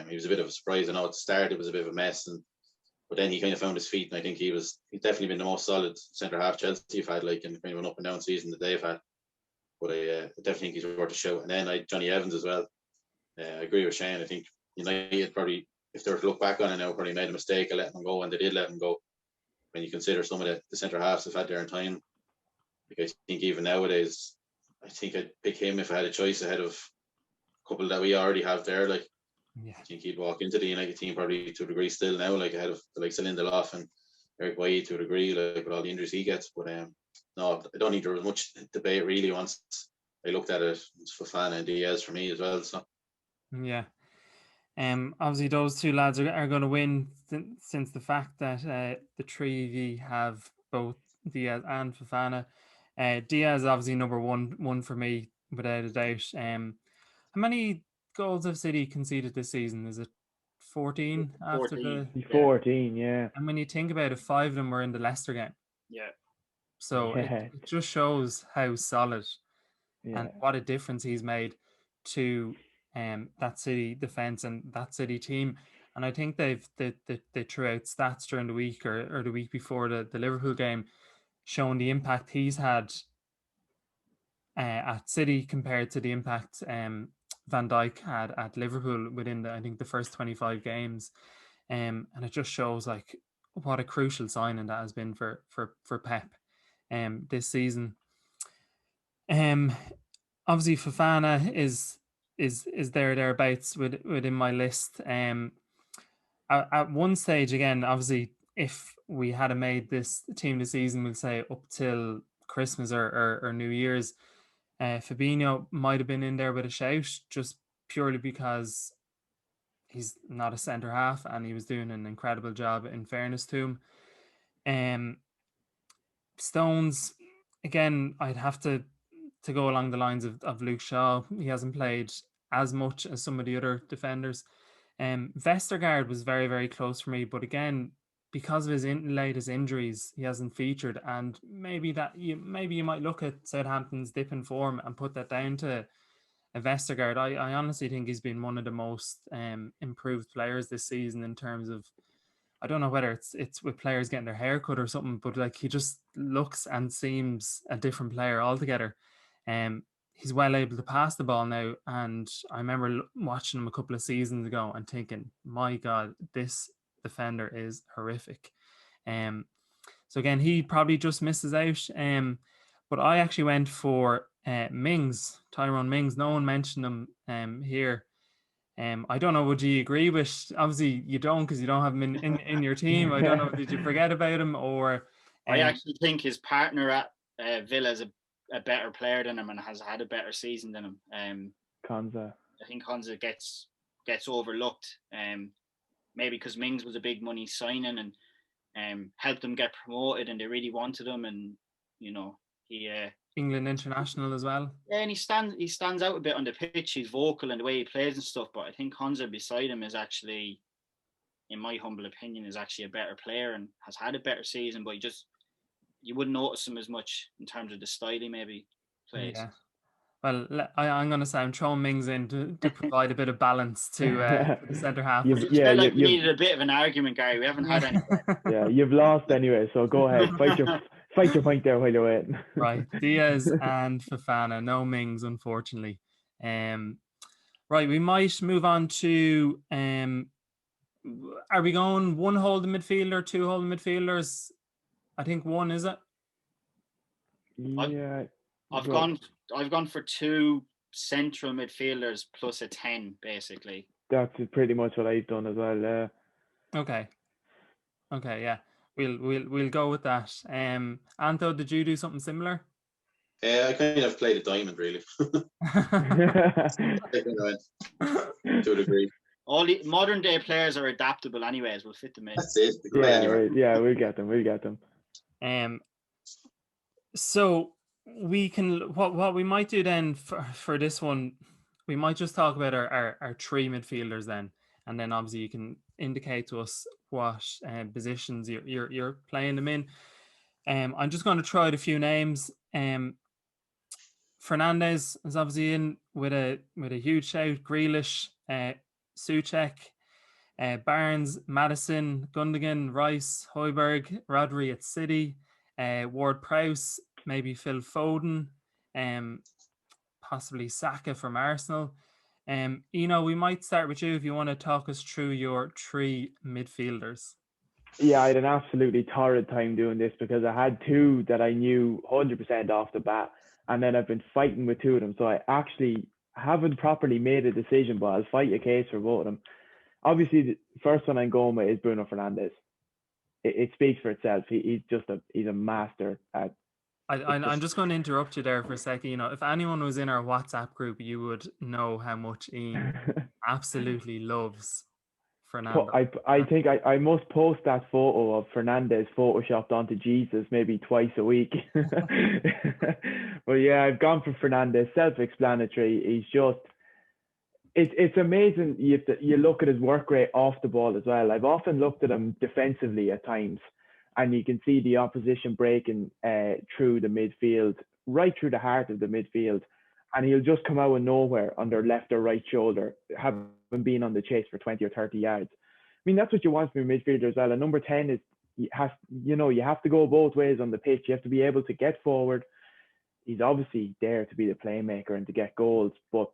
He was a bit of a surprise. I know at the start it was a bit of a mess, but then he kind of found his feet, and I think he's definitely been the most solid centre half Chelsea have had, like in kind of an up and down season that they've had. But I definitely think he's worth a shout. And then Johnny Evans as well. I agree with Shane. I think United probably, if they were to look back on it now, probably made a mistake of letting him go, and they did let him go. When you consider some of the centre halves they've had there in time, like I think even nowadays, I think I'd pick him if I had a choice ahead of a couple that we already have there. Like, I think he'd walk into the United team probably to a degree still now, like ahead of the likes of Lindelof and Eric Bailly to a degree, like with all the injuries he gets. But no, I don't think there was much debate really once I looked at it. It's Fofana and Diaz for me as well. So yeah. Obviously those two lads are going to win since the fact that the 3 of you have both Diaz and Fofana. Diaz obviously number one for me without a doubt. How many goals have City conceded this season? Is it 14 after 14, yeah. And when you think about it, 5 of them were in the Leicester game. Yeah. So it just shows how solid and what a difference he's made to that City defense and that City team. And I think they threw out stats during the week or the week before the Liverpool game, showing the impact he's had at City compared to the impact Van Dijk had at Liverpool within the first 25 games. And it just shows like what a crucial signing that has been for Pep this season. Obviously Fofana is thereabouts within my list. At one stage, again, obviously, if we had made this team this season, we'll say up till Christmas or New Year's, Fabinho might have been in there with a shout, just purely because he's not a centre half and he was doing an incredible job, in fairness to him. Stones, again, I'd have to go along the lines of Luke Shaw. He hasn't played as much as some of the other defenders. Vestergaard was very, very close for me, but again, because of his latest injuries, he hasn't featured. And maybe you might look at Southampton's dip in form and put that down to a Vestergaard. I honestly think he's been one of the most improved players this season in terms of, I don't know whether it's with players getting their hair cut or something, but like he just looks and seems a different player altogether. He's well able to pass the ball now, and I remember watching him a couple of seasons ago and thinking, my God, this defender is horrific. So again, he probably just misses out. But I actually went for Mings, Tyrone Mings. No one mentioned him here. I don't know, would you agree with? Obviously, you don't, because you don't have him in your team. I don't know, did you forget about him or? I actually think his partner at Villa is a a better player than him and has had a better season than him. Konsa. I think Konsa gets overlooked. Maybe because Mings was a big money signing and helped them get promoted, and they really wanted him, and he England international as well. Yeah, and he stands out a bit on the pitch. He's vocal in the way he plays and stuff. But I think Konsa beside him is actually, in my humble opinion, is actually a better player and has had a better season. But you wouldn't notice him as much in terms of the style he maybe plays. Yeah. Well, I'm going to say I'm throwing Mings in to provide a bit of balance to the centre half. We needed a bit of an argument, Gary. We haven't had any. Yeah, you've lost anyway, so go ahead. Fight your point there while you're waiting. Right. Diaz and Fofana. No Mings, unfortunately. Right, we might move on to are we going one holding midfielder, two holding midfielders? I think one, is it? Yeah. I've gone for two central midfielders plus a 10, basically. That's pretty much what I've done as well. Okay, yeah. We'll go with that. Anto, did you do something similar? I kind of played a diamond, really. I to a degree. All the modern day players are adaptable anyways. We'll fit them in. That's it. We'll get them. So we can what we might do then for this one, we might just talk about our three midfielders then, and then obviously you can indicate to us what positions you're playing them in. I'm just going to throw out a few names. Fernandes is obviously in with a huge shout. Grealish, Souček, Barnes, Maddison, Gundogan, Rice, Højbjerg, Rodri at City, Ward-Prowse, maybe Phil Foden, possibly Saka from Arsenal. We might start with you if you want to talk us through your three midfielders. Yeah, I had an absolutely torrid time doing this because I had two that I knew 100% off the bat, and then I've been fighting with two of them. So I actually haven't properly made a decision, but I'll fight a case for both of them. Obviously, the first one I'm going with is Bruno Fernandes. It speaks for itself. He's a master at. I'm just going to interrupt you there for a second. If anyone was in our WhatsApp group, you would know how much Ian absolutely loves Fernandes. I think I must post that photo of Fernandes photoshopped onto Jesus maybe twice a week. But yeah, I've gone for Fernandes. Self-explanatory. He's just. It's amazing. You look at his work rate off the ball as well. I've often looked at him defensively at times, and you can see the opposition breaking through the midfield, right through the heart of the midfield, and he'll just come out of nowhere on their left or right shoulder, having been on the chase for 20 or 30 yards. I mean, that's what you want from a midfielder as well. And number 10 is you have to go both ways on the pitch. You have to be able to get forward. He's obviously there to be the playmaker and to get goals, but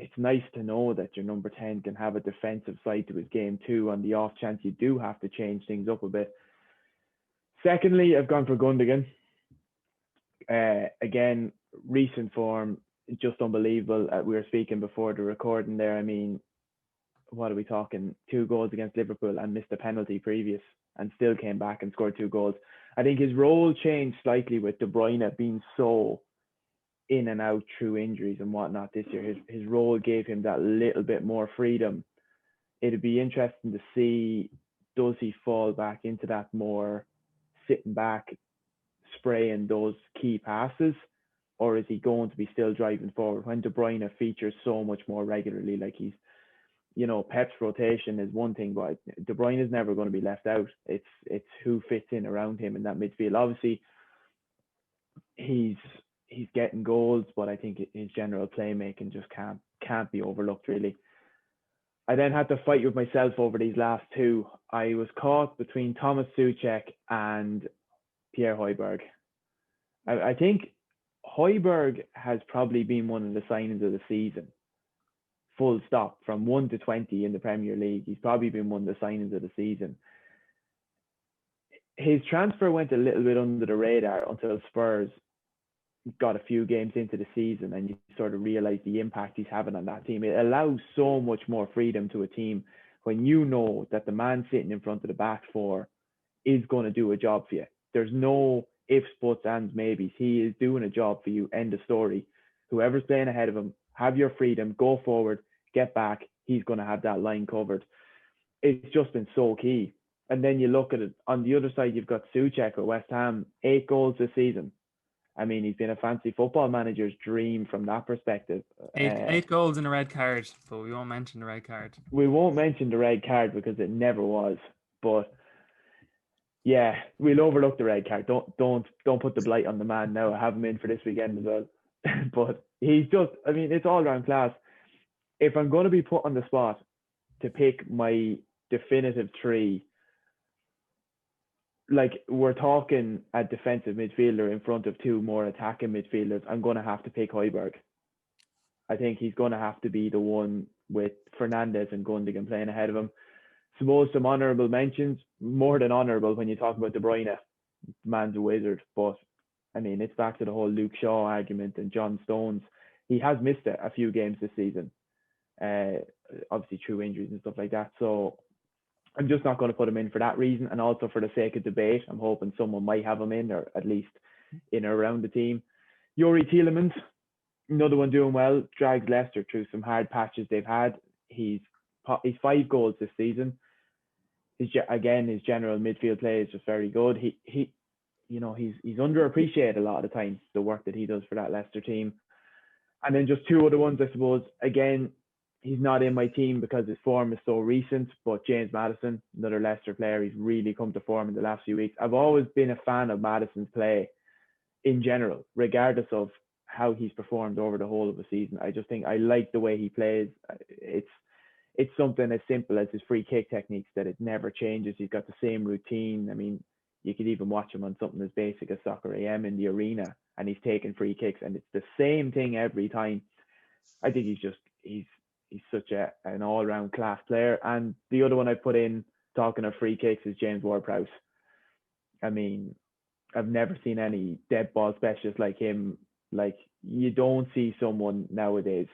it's nice to know that your number 10 can have a defensive side to his game too, on the off chance you do have to change things up a bit. Secondly, I've gone for Gundogan. Again, recent form, just unbelievable. We were speaking before the recording there. I mean, what are we talking? 2 goals against Liverpool and missed a penalty previous and still came back and scored 2 goals. I think his role changed slightly with De Bruyne being so in and out through injuries and whatnot this year. His role gave him that little bit more freedom. It'd be interesting to see, does he fall back into that more sitting back, spraying those key passes, or is he going to be still driving forward when De Bruyne features so much more regularly? Like he's, Pep's rotation is one thing, but De Bruyne is never going to be left out. It's who fits in around him in that midfield. Obviously, he's getting goals, but I think his general playmaking just can't be overlooked, really. I then had to fight with myself over these last two. I was caught between Thomas Souček and Pierre Højbjerg. I think Højbjerg has probably been one of the signings of the season. Full stop. From 1 to 20 in the Premier League, he's probably been one of the signings of the season. His transfer went a little bit under the radar until Spurs got a few games into the season, and you sort of realize the impact he's having on that team. It allows so much more freedom to a team when you know that the man sitting in front of the back four is going to do a job for you. There's no ifs, buts, and maybes. He is doing a job for you. End of story. Whoever's playing ahead of him, have your freedom, go forward, get back. He's going to have that line covered. It's just been so key. And then you look at it on the other side, you've got Souček at West Ham, 8 goals this season. I mean, he's been a fancy football manager's dream from that perspective. Eight goals and a red card, but we won't mention the red card. We won't mention the red card because it never was. But yeah, we'll overlook the red card. Don't put the blight on the man now. I have him in for this weekend as well. But he's just, I mean, it's all around class. If I'm going to be put on the spot to pick my definitive 3, like we're talking a defensive midfielder in front of 2 more attacking midfielders, I'm going to have to pick Højbjerg. I think he's going to have to be the one with Fernandes and Gundogan playing ahead of him. Suppose some honourable mentions, more than honourable when you talk about De Bruyne. The man's a wizard, but I mean, it's back to the whole Luke Shaw argument and John Stones. He has missed a few games this season, obviously through injuries and stuff like that. So I'm just not going to put him in for that reason, and also for the sake of debate. I'm hoping someone might have him in, or at least in or around the team. Youri Tielemans, another one doing well, drags Leicester through some hard patches they've had. He's 5 goals this season. His general midfield play is just very good. He's underappreciated a lot of the time, the work that he does for that Leicester team. And then just 2 other ones, I suppose. Again, he's not in my team because his form is so recent, but James Maddison, another Leicester player, he's really come to form in the last few weeks. I've always been a fan of Maddison's play in general, regardless of how he's performed over the whole of the season. I just think I like the way he plays. It's something as simple as his free kick techniques that it never changes. He's got the same routine. I mean, you could even watch him on something as basic as Soccer AM in the arena, and he's taking free kicks, and it's the same thing every time. I think he's such an all-round class player. And the other one I put in, talking of free kicks, is James Ward-Prowse. I mean, I've never seen any dead ball specialist like him. Like, you don't see someone nowadays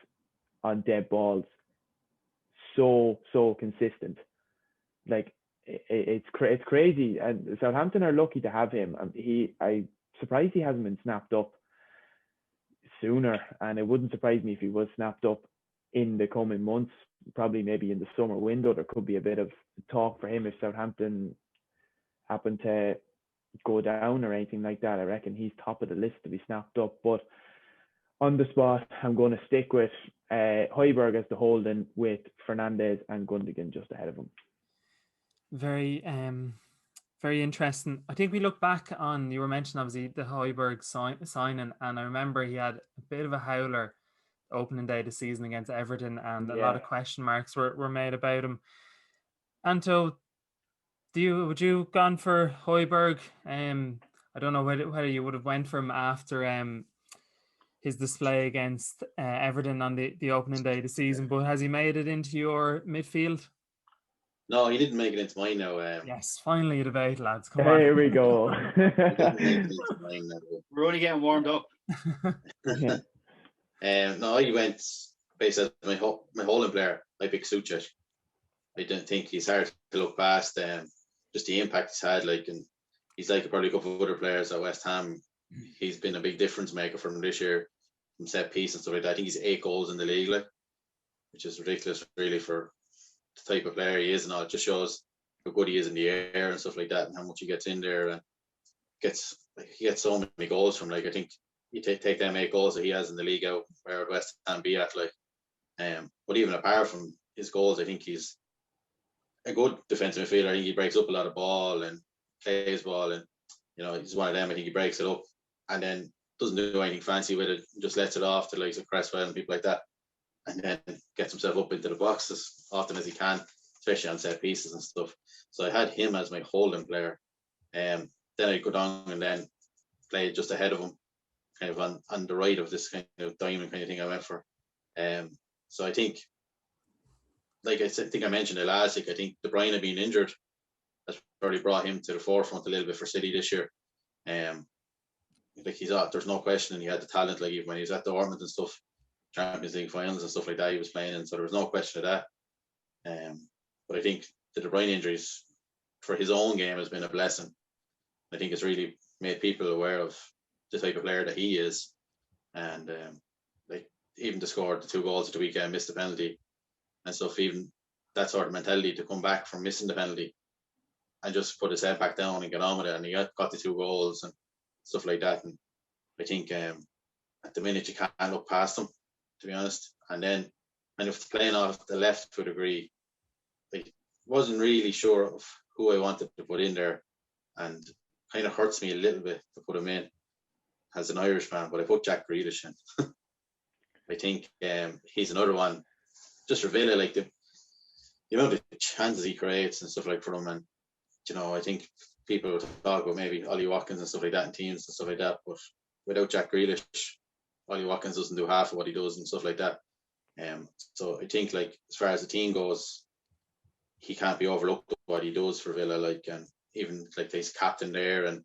on dead balls so consistent. Like, it's crazy, and Southampton are lucky to have him. I'm surprised he hasn't been snapped up sooner, and it wouldn't surprise me if he was snapped up in the coming months, probably maybe in the summer window. There could be a bit of talk for him if Southampton happen to go down or anything like that. I reckon he's top of the list to be snapped up. But on the spot, I'm going to stick with Højbjerg as the holding, with Fernandes and Gundogan just ahead of him. Very interesting. I think we look back on, you were mentioning obviously the Højbjerg signing, and I remember he had a bit of a howler opening day of the season against Everton, and a lot of question marks were made about him. Anto, would you gone for Højbjerg? I don't know whether you would have went for him after his display against Everton on the opening day of the season, but has he made it into your midfield? No, he didn't make it into mine now. Yes, finally a debate, lads. Come on. Here we go. We're only getting warmed up. No, I went based on my holding player. I picked Souček. I don't think he's hard to look past. Just the impact he's had, and he's like probably a couple of other players at West Ham. He's been a big difference maker from this year, from set piece and stuff like that. I think he's 8 goals in the league, which is ridiculous, really, for the type of player he is, and all. It just shows how good he is in the air and stuff like that, and how much he gets in there, and he gets so many goals from. I think you take them 8 goals that he has in the league out where West Ham be at, but even apart from his goals, I think he's a good defensive midfielder. I think he breaks up a lot of ball and plays ball, and he's one of them. I think he breaks it up and then doesn't do anything fancy with it, just lets it off to like Cresswell and people like that, and then gets himself up into the box as often as he can, especially on set pieces and stuff. So I had him as my holding player. Then I go down and then play just ahead of him, kind of on the right of this kind of diamond kind of thing I went for. So I think, like I think I mentioned it last week, I think De Bruyne being injured has probably brought him to the forefront a little bit for City this year. There's no question, and he had the talent, even when he was at Dortmund and stuff, Champions League finals and stuff like that, he was playing in, so there was no question of that. But I think the De Bruyne injuries for his own game has been a blessing. I think it's really made people aware of the type of player that he is, and like even to score the 2 goals at the weekend, missed the penalty and stuff, even that sort of mentality to come back from missing the penalty and just put his head back down and get on with it, and he got the 2 goals and stuff like that. And I think at the minute you can't look past him, to be honest. And then kind of playing off the left to a degree, I wasn't really sure of who I wanted to put in there, and kind of hurts me a little bit to put him in as an Irish fan, but I put Jack Grealish in. I think he's another one, just for Villa, like the amount of chances he creates and stuff like for them. And I think people would talk about maybe Ollie Watkins and stuff like that in teams and stuff like that, but without Jack Grealish, Ollie Watkins doesn't do half of what he does and stuff like that. So I think, like, as far as the team goes, he can't be overlooked what he does for Villa, like, and even like he's captain there, and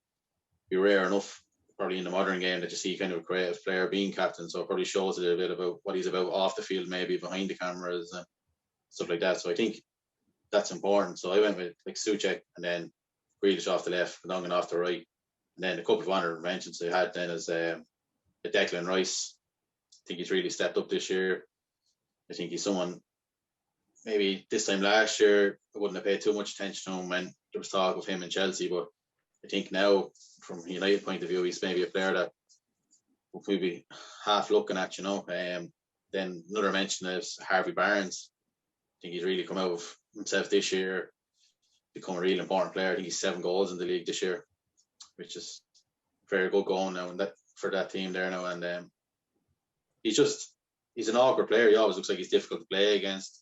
be rare enough probably in the modern game that you see kind of a creative player being captain. So it probably shows a little bit about what he's about off the field, maybe behind the cameras and stuff like that. So I think that's important. So I went with like Souček, and then Grealish off the left, Gundogan off the right, and then a couple of honourable mentions I had then as Declan Rice. I think he's really stepped up this year. I think he's someone, maybe this time last year I wouldn't have paid too much attention to him when there was talk of him in Chelsea, but I think now from a United point of view he's maybe a player that we'll be half looking at, Then another mention is Harvey Barnes. I think he's really come out of himself this year, become a really important player. I think he's 7 goals in the league this year, which is very good going now, and that for that team there now. And he's an awkward player. He always looks like he's difficult to play against.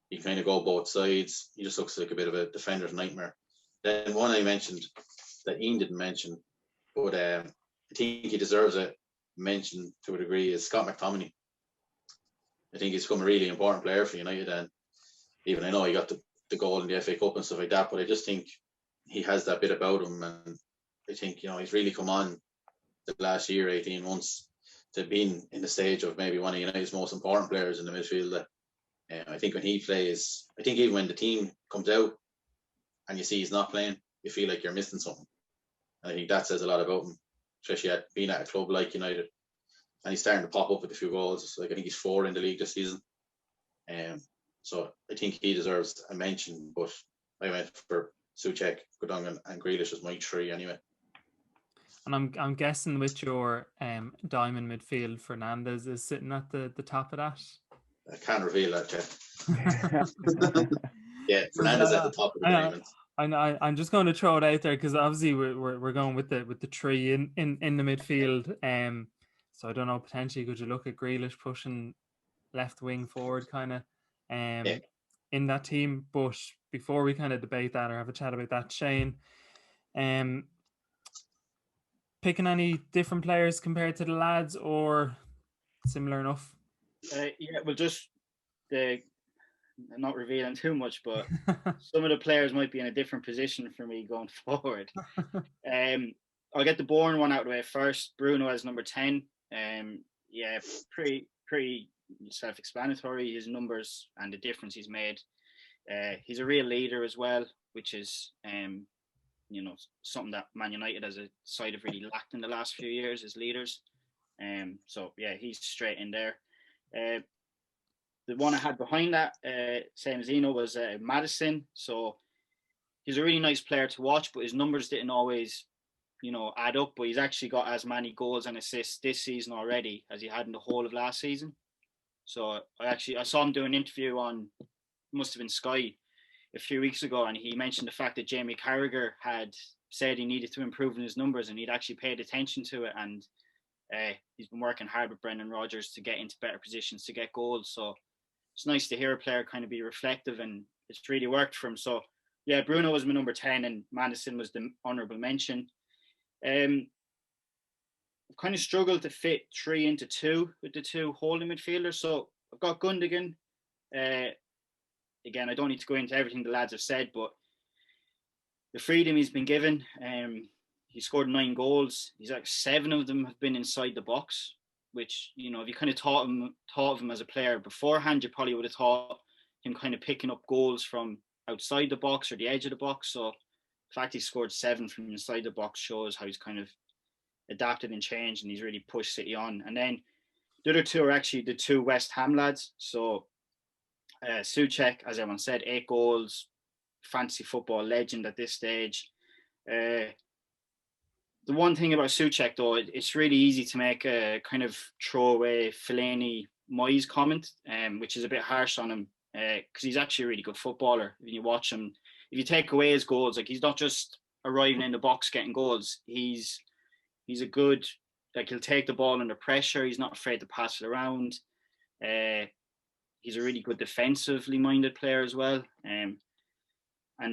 He kind of go both sides. He just looks like a bit of a defender's nightmare. Then one I mentioned that Ian didn't mention, but I think he deserves a mention to a degree, is Scott McTominay. I think he's become a really important player for United, and even I know he got the goal in the FA Cup and stuff like that, but I just think he has that bit about him, and I think he's really come on the last year, 18 months, to being in the stage of maybe one of United's most important players in the midfield. I think when he plays, I think even when the team comes out and you see he's not playing, you feel like you're missing something. And I think that says a lot about him, especially being at a club like United. And he's starting to pop up with a few goals. Like, I think he's 4 in the league this season. So I think he deserves a mention, but I went for Souček, Gundogan and Grealish as my 3 anyway. And I'm guessing with your diamond midfield, Fernandes is sitting at the top of that. I can't reveal that yet. Yeah, Fernandes at the top of the diamond. I'm just going to throw it out there because obviously we're going with the 3 in the midfield. So I don't know, potentially could you look at Grealish pushing left wing forward kind of in that team? But before we kind of debate that or have a chat about that, Shane, picking any different players compared to the lads or similar enough? Well, just I'm not revealing too much, but some of the players might be in a different position for me going forward. I'll get the boring one out of the way first. Bruno as number 10. Pretty self-explanatory, his numbers and the difference he's made. He's a real leader as well, which is something that Man United as a side have really lacked in the last few years as leaders. He's straight in there. The one I had behind that, same as Eno, was Maddison. So he's a really nice player to watch, but his numbers didn't always, add up. But he's actually got as many goals and assists this season already as he had in the whole of last season. So I saw him do an interview on, must have been Sky, a few weeks ago, and he mentioned the fact that Jamie Carragher had said he needed to improve in his numbers, and he'd actually paid attention to it, and he's been working hard with Brendan Rodgers to get into better positions to get goals. So it's nice to hear a player kind of be reflective, and it's really worked for him. So yeah, Bruno was my number 10 and Maddison was the honourable mention. I've kind of struggled to fit 3 into 2 with the 2 holding midfielders. So I've got Gundogan. Again, I don't need to go into everything the lads have said, but the freedom he's been given, he scored 9 goals. He's like 7 of them have been inside the box, which, if you kind of thought of him as a player beforehand, you probably would have thought him kind of picking up goals from outside the box or the edge of the box. So fact he scored 7 from inside the box shows how he's kind of adapted and changed, and he's really pushed City on. And then the other two are actually the two West Ham lads. So Souček, as everyone said, 8 goals, fantasy football legend at this stage. The one thing about Souček, though, it's really easy to make a kind of throwaway Fellaini Moyes comment, which is a bit harsh on him, because he's actually a really good footballer. When you watch him, if you take away his goals, like, he's not just arriving in the box getting goals. He's a good, like, he'll take the ball under pressure. He's not afraid to pass it around. He's a really good defensively minded player as well. And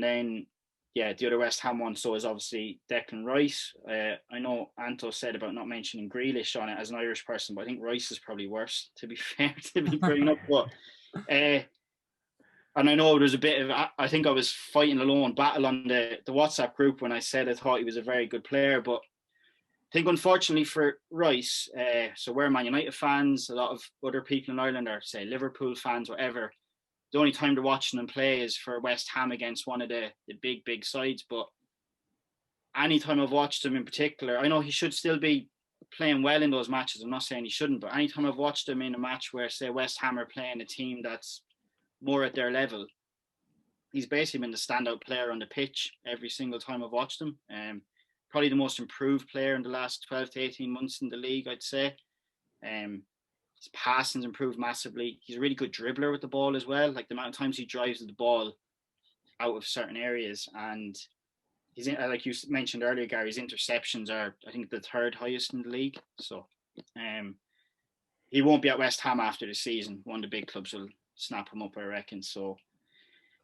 then, yeah, the other West Ham one, so is obviously Declan Rice. I know Anto said about not mentioning Grealish on it as an Irish person, but I think Rice is probably worse, to be fair, to be bringing up. But and I know there's a bit of, I think I was fighting a lone battle on the WhatsApp group when I said I thought he was a very good player, but I think unfortunately for Rice, so we're Man United fans, a lot of other people in Ireland are, say, Liverpool fans, whatever. The only time they're watching them play is for West Ham against one of the big sides. But anytime I've watched him in particular, I know he should still be playing well in those matches. I'm not saying he shouldn't, but anytime I've watched him in a match where, say, West Ham are playing a team that's more at their level, he's basically been the standout player on the pitch every single time I've watched him. Probably the most improved player in the last 12 to 18 months in the league, I'd say. His passing's improved massively. He's a really good dribbler with the ball as well. Like, the amount of times he drives the ball out of certain areas, and he's in, like you mentioned earlier, Gary, his interceptions are, I think, the 3rd highest in the league. So he won't be at West Ham after the season. One of the big clubs will snap him up, I reckon. So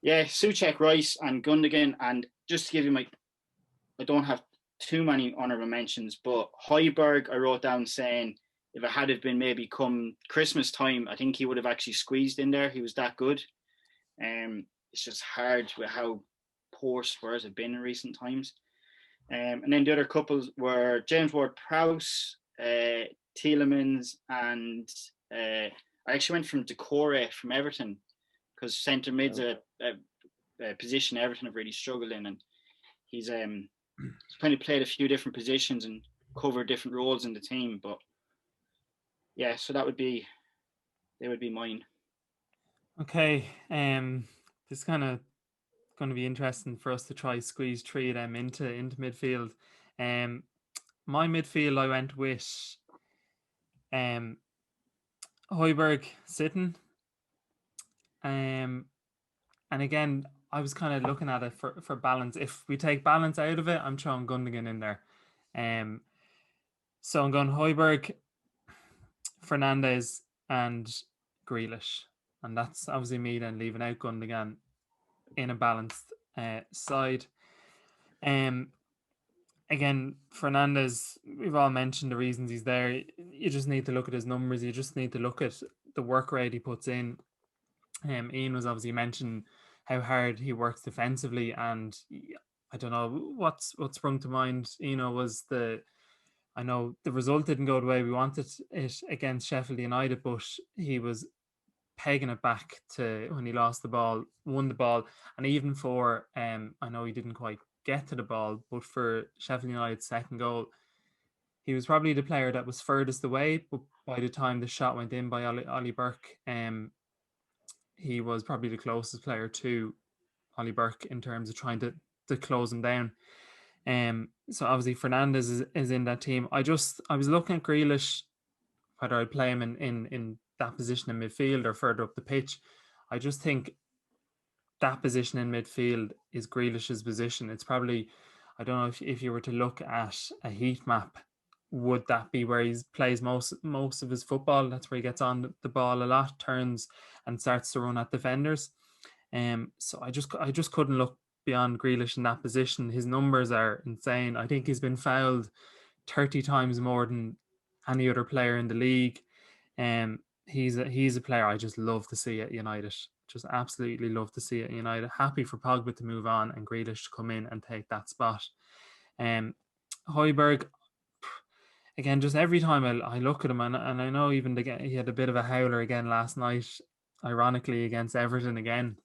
yeah, Souček, Rice and Gundogan. And just to give you I don't have too many honourable mentions, but Højbjerg, I wrote down saying if it had been maybe come Christmas time, I think he would have actually squeezed in there. He was that good. It's just hard with how poor Spurs have been in recent times. And then the other couples were James Ward-Prowse, Tielemans, and I actually went from Decore from Everton, because centre mid's a position Everton have really struggled in, and he's kind of played a few different positions and covered different roles in the team. But yeah, so they would be mine. Okay, this is kind of going to be interesting for us to try squeeze 3 of them into midfield. My midfield, I went with Højbjerg sitting. And again, I was kind of looking at it for balance. If we take balance out of it, I'm throwing Gundogan in there. So I'm going Højbjerg, Fernandes, and Grealish. And that's obviously me then leaving out Gundogan in a balanced side. Again, Fernandes, we've all mentioned the reasons he's there. You just need to look at his numbers. You just need to look at the work rate he puts in. Ian was obviously mentioning how hard he works defensively, and I don't know what sprung to mind. Was I know the result didn't go the way we wanted it against Sheffield United, but he was pegging it back to when he lost the ball, won the ball, and even for I know he didn't quite get to the ball, but for Sheffield United's second goal, he was probably the player that was furthest away. But by the time the shot went in by Ollie Burke, he was probably the closest player to Ollie Burke in terms of trying to close him down. So obviously Fernandes is in that team. I was looking at Grealish, whether I'd play him in that position in midfield or further up the pitch. I just think that position in midfield is Grealish's position. It's probably, I don't know if you were to look at a heat map, would that be where he plays most of his football? That's where he gets on the ball a lot, turns and starts to run at defenders. So I just couldn't look beyond Grealish in that position. His numbers are insane. I think he's been fouled 30 times more than any other player in the league. He's a player I just love to see at United. Just absolutely love to see it at United. Happy for Pogba to move on and Grealish to come in and take that spot. Højbjerg, again, just every time I look at him, and I know even he had a bit of a howler again last night, ironically against Everton again.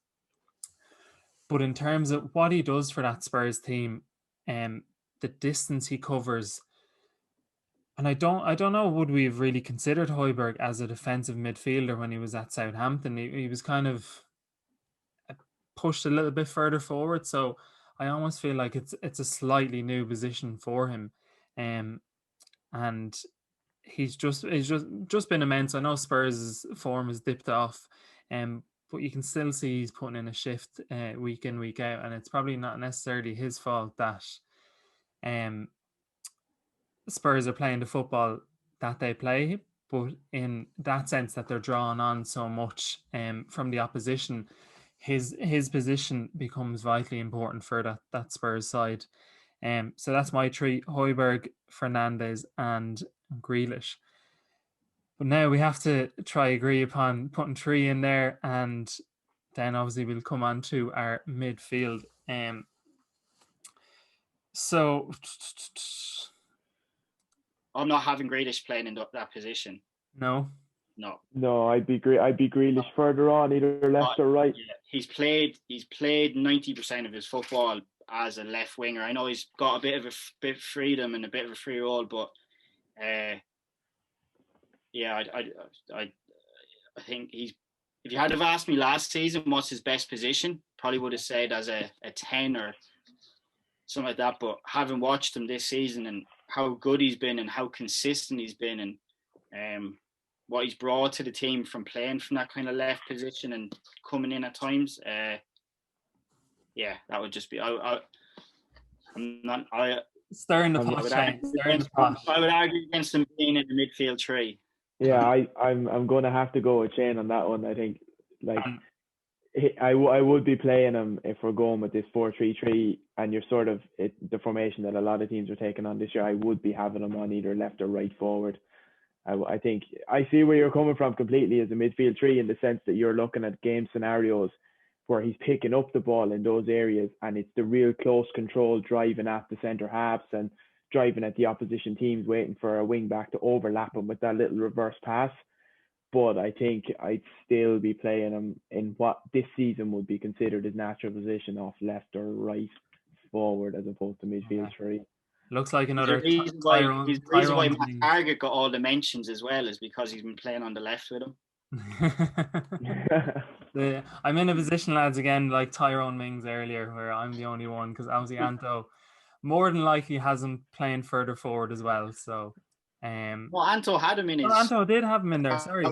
But in terms of what he does for that Spurs team, the distance he covers, and I don't know, would we have really considered Højbjerg as a defensive midfielder when he was at Southampton? He was kind of pushed a little bit further forward, so I almost feel like it's a slightly new position for him, and he's just been immense. I know Spurs' form has dipped off, but you can still see he's putting in a shift week in, week out, and it's probably not necessarily his fault that Spurs are playing the football that they play, but in that sense that they're drawing on so much from the opposition, his position becomes vitally important for that Spurs side. So that's my three: Højbjerg, Fernandes, and Grealish. But now we have to try agree upon putting three in there, and then obviously we'll come on to our midfield. So I'm not having Grealish playing in that position. No, I'd be Grealish further on, either left or right. Yeah, he's played 90% of his football as a left winger. I know he's got a bit of freedom and a bit of a free role, but yeah, I think he's. If you had have asked me last season what's his best position, probably would have said as a 10 or something like that. But having watched him this season and how good he's been and how consistent he's been and what he's brought to the team from playing from that kind of left position and coming in at times, yeah, that would just be. Stirring the pot, Shane. I would argue against him being in the midfield three. Yeah, I'm going to have to go with Shane on that one. I think I would be playing him if we're going with this 4-3-3, and you're sort of the formation that a lot of teams are taking on this year. I would be having him on either left or right forward. I think I see where you're coming from completely as a midfield three, in the sense that you're looking at game scenarios where he's picking up the ball in those areas, and it's the real close control driving at the centre halves and driving at the opposition teams, waiting for a wing back to overlap him with that little reverse pass. But I think I'd still be playing him in what this season would be considered his natural position off left or right forward, as opposed to midfield three. Looks like another reason why Matt Target got all the mentions as well is because he's been playing on the left with him. I'm in a position, lads, again, like Tyrone Mings earlier, where I'm the only one, because obviously Anto more than likely has him playing further forward as well. So, well, Anto had him in his. Anto did have him in there. Sorry, I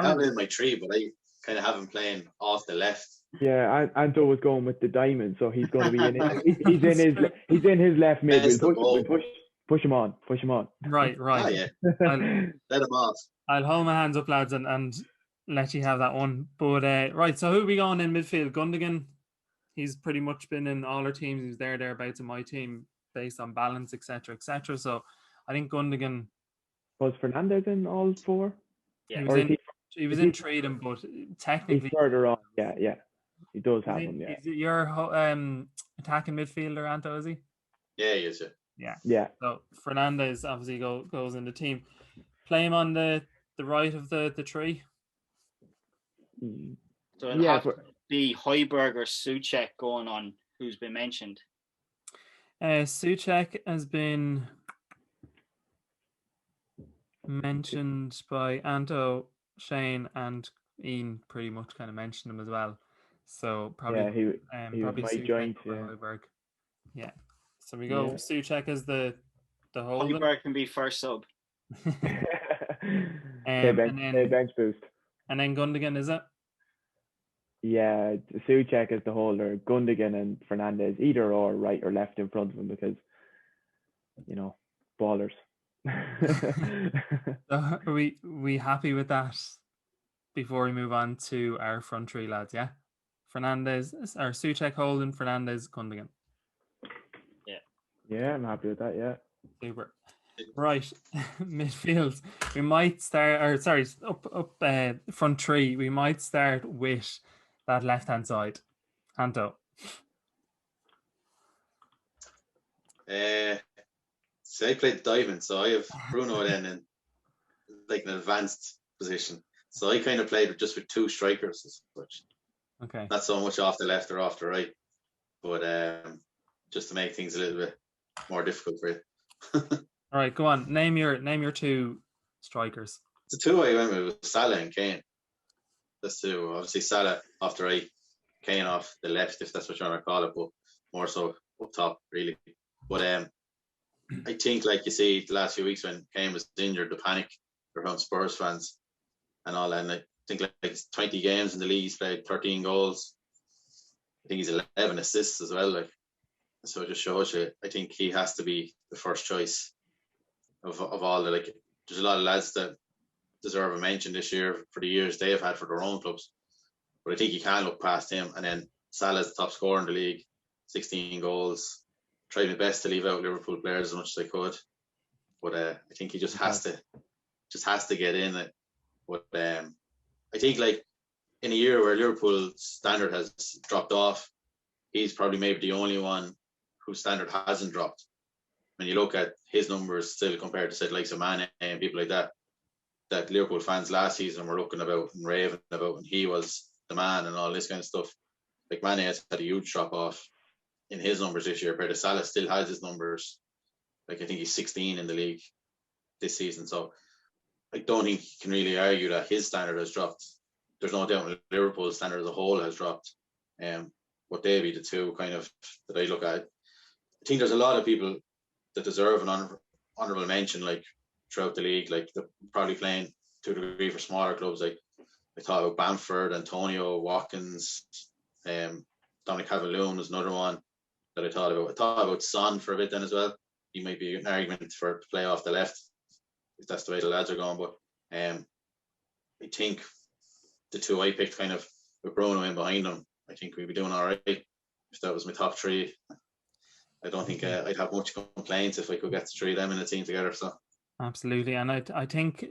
have him in my tree, but I kind of have him playing off the left. Yeah, Anto was going with the diamond, so he's going to be in it. He's in his left mid. We'll push him on. Right. Oh, yeah. Let him off. I'll hold my hands up, lads, and let you have that one. But right, so who are we going in midfield? Gundogan. He's pretty much been in all our teams. He's thereabouts in my team based on balance, etc., etc. So I think Gundogan. Was Fernandes in all four? Yeah, he was in trading, but technically he's further on. Yeah, he does have him. Yeah, is it your attacking midfielder, Anto? Is he? Yeah, he is. Yeah. So Fernandes obviously goes in the team. Play him on the right of the tree. So it'll have to be Højbjerg or Souček going on, who's been mentioned. Souček has been mentioned by Anto, Shane, and Ian. Pretty much kind of mentioned him as well. So probably he probably was my joint. Højbjerg. Yeah. So we go Souček as the whole. Højbjerg can be first sub. bench boost. And then Gundogan, is it? Yeah, Souček is the holder. Gundogan and Fernandes, either or right or left in front of him, because ballers. So are we happy with that before we move on to our front three, lads? Yeah, Fernandes or Souček holding, Fernandes, Gundogan. Yeah, I'm happy with that. Yeah, super. Right, midfield. We might start, up front three. We might start with that left hand side. Anto. So I played diamond, so I have Bruno then in like an advanced position. So I kind of played just with two strikers as such. Okay. Not so much off the left or off the right. but just to make things a little bit more difficult for you. All right, go on. Name your two strikers. The two I went with was Salah and Kane. That's two. Obviously Salah off the right, Kane off the left, if that's what you want to call it, but more so up top, really. But I think, like you see, the last few weeks when Kane was injured, the panic around Spurs fans and all that. And I think like 20 games in the league, he's played 13 goals. I think he's 11 assists as well. Like, so it just shows you. I think he has to be the first choice of all the, like. There's a lot of lads that deserve a mention this year for the years they have had for their own clubs, but I think you can't look past him. And then Salah's the top scorer in the league, 16 goals. Tried my best to leave out Liverpool players as much as I could, but I think he just has to get in it. But I think, like, in a year where Liverpool's standard has dropped off, he's probably maybe the only one whose standard hasn't dropped. When you look at his numbers still compared to, say, the likes of Mane and people like that Liverpool fans last season were looking about and raving about, and he was the man and all this kind of stuff. Like, Mane has had a huge drop off in his numbers this year, but Salah still has his numbers. Like, I think he's 16 in the league this season, so I don't think you can really argue that his standard has dropped. There's no doubt Liverpool's standard as a whole has dropped. But they be the two kind of that I look at. I think there's a lot of people that deserve an honourable mention, like, throughout the league, like, they're probably playing to a degree for smaller clubs. Like, I thought about Bamford, Antonio, Watkins, Dominic Calvert-Lewin was another one that I thought about. I thought about Son for a bit then as well. He might be an argument for to play off the left if that's the way the lads are going. But I think the two I picked, kind of with Bruno in behind them, I think we'd be doing all right if that was my top three. I don't think I'd have much complaints if I could get the three of them in a team together. So absolutely, and I think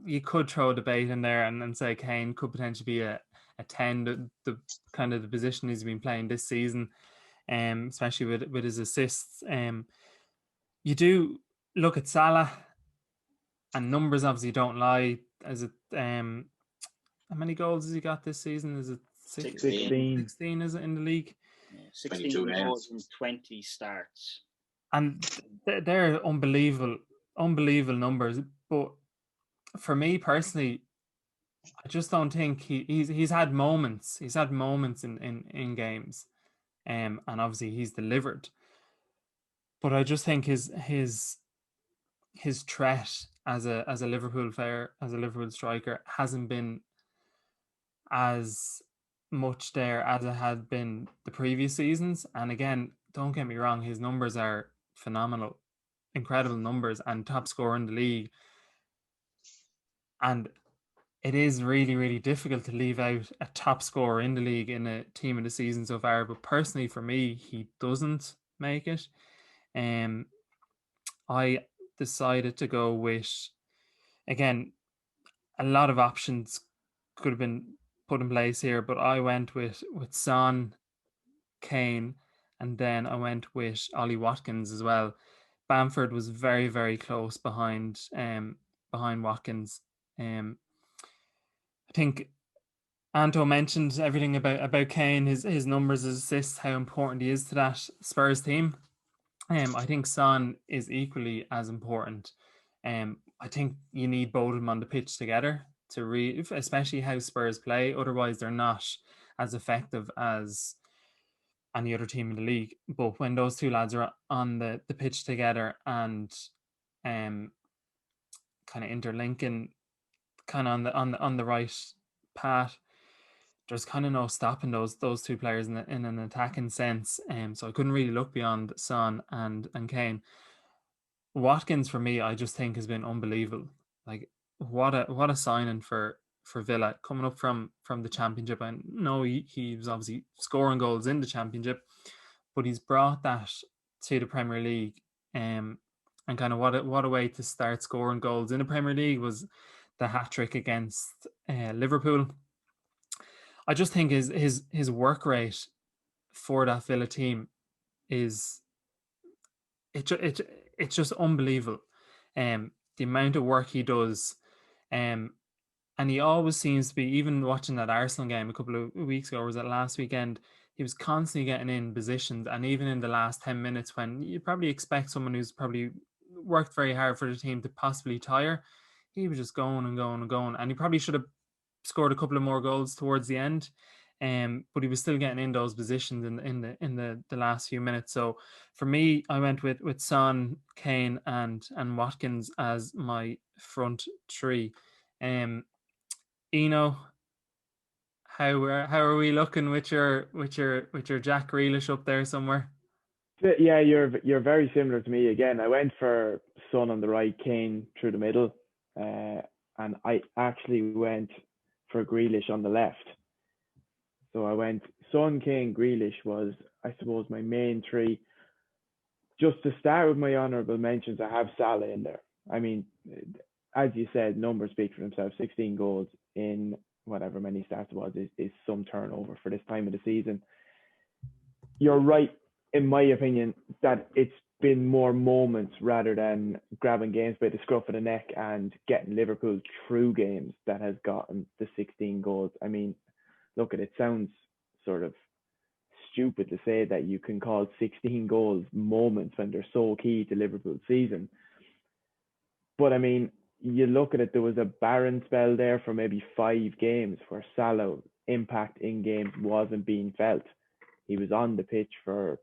you could throw a debate in there and say Kane could potentially be a 10, the kind of the position he's been playing this season, especially with his assists. You do look at Salah, and numbers obviously don't lie. As it how many goals has he got this season? Is it 16? 16 is it in the league? Yeah, 16 goals and 20 starts. And they're unbelievable numbers. But for me personally, I just don't think he's had moments. He's had moments in games, and obviously he's delivered. But I just think his threat as a Liverpool player, as a Liverpool striker, hasn't been as much there as it had been the previous seasons. And again, don't get me wrong, his numbers are phenomenal, incredible numbers, and top scorer in the league. And it is really, really difficult to leave out a top scorer in the league in a team of the season so far. But personally, for me, he doesn't make it. I decided to go with, again, a lot of options could have been put in place here, but I went with Son, Kane, and then I went with Ollie Watkins as well. Bamford was very, very close behind Watkins. I think Anto mentioned everything about Kane, his numbers, his assists, how important he is to that Spurs team. I think Son is equally as important. I think you need both of them on the pitch together to especially how Spurs play. Otherwise, they're not as effective as any other team in the league. But when those two lads are on the pitch together and kind of interlinking, kind of on the right path, there's kind of no stopping those two players in an attacking sense. So I couldn't really look beyond Son and Kane. Watkins, for me, I just think has been unbelievable. Like, what a signing for Villa, coming up from the Championship. I know he was obviously scoring goals in the Championship, but he's brought that to the Premier League. And kind of what a way to start scoring goals in the Premier League was the hat-trick against Liverpool. I just think his work rate for that Villa team is it's just unbelievable. The amount of work he does, and he always seems to be, even watching that Arsenal game a couple of weeks ago, or was it last weekend, he was constantly getting in positions, and even in the last 10 minutes when you probably expect someone who's probably worked very hard for the team to possibly tire, he was just going and going and going, and he probably should have scored a couple of more goals towards the end. But he was still getting in those positions in the last few minutes. So for me, I went with Son, Kane, and Watkins as my front three. Eno, how are we looking with your Jack Grealish up there somewhere? Yeah, you're very similar to me again. I went for Son on the right, Kane through the middle, and I actually went for Grealish on the left. So I went Son, Kane, Grealish was, I suppose, my main three. Just to start with my honourable mentions, I have Salah in there. I mean, as you said, numbers speak for themselves. 16 goals in whatever many starts it was is some turnover for this time of the season. You're right, in my opinion, that it's been more moments rather than grabbing games by the scruff of the neck and getting Liverpool through games that has gotten the 16 goals. I mean, look, it sounds sort of stupid to say that you can call 16 goals moments when they're so key to Liverpool's season. But I mean, you look at it, there was a barren spell there for maybe 5 games where Salah's impact in games wasn't being felt. He was on the pitch for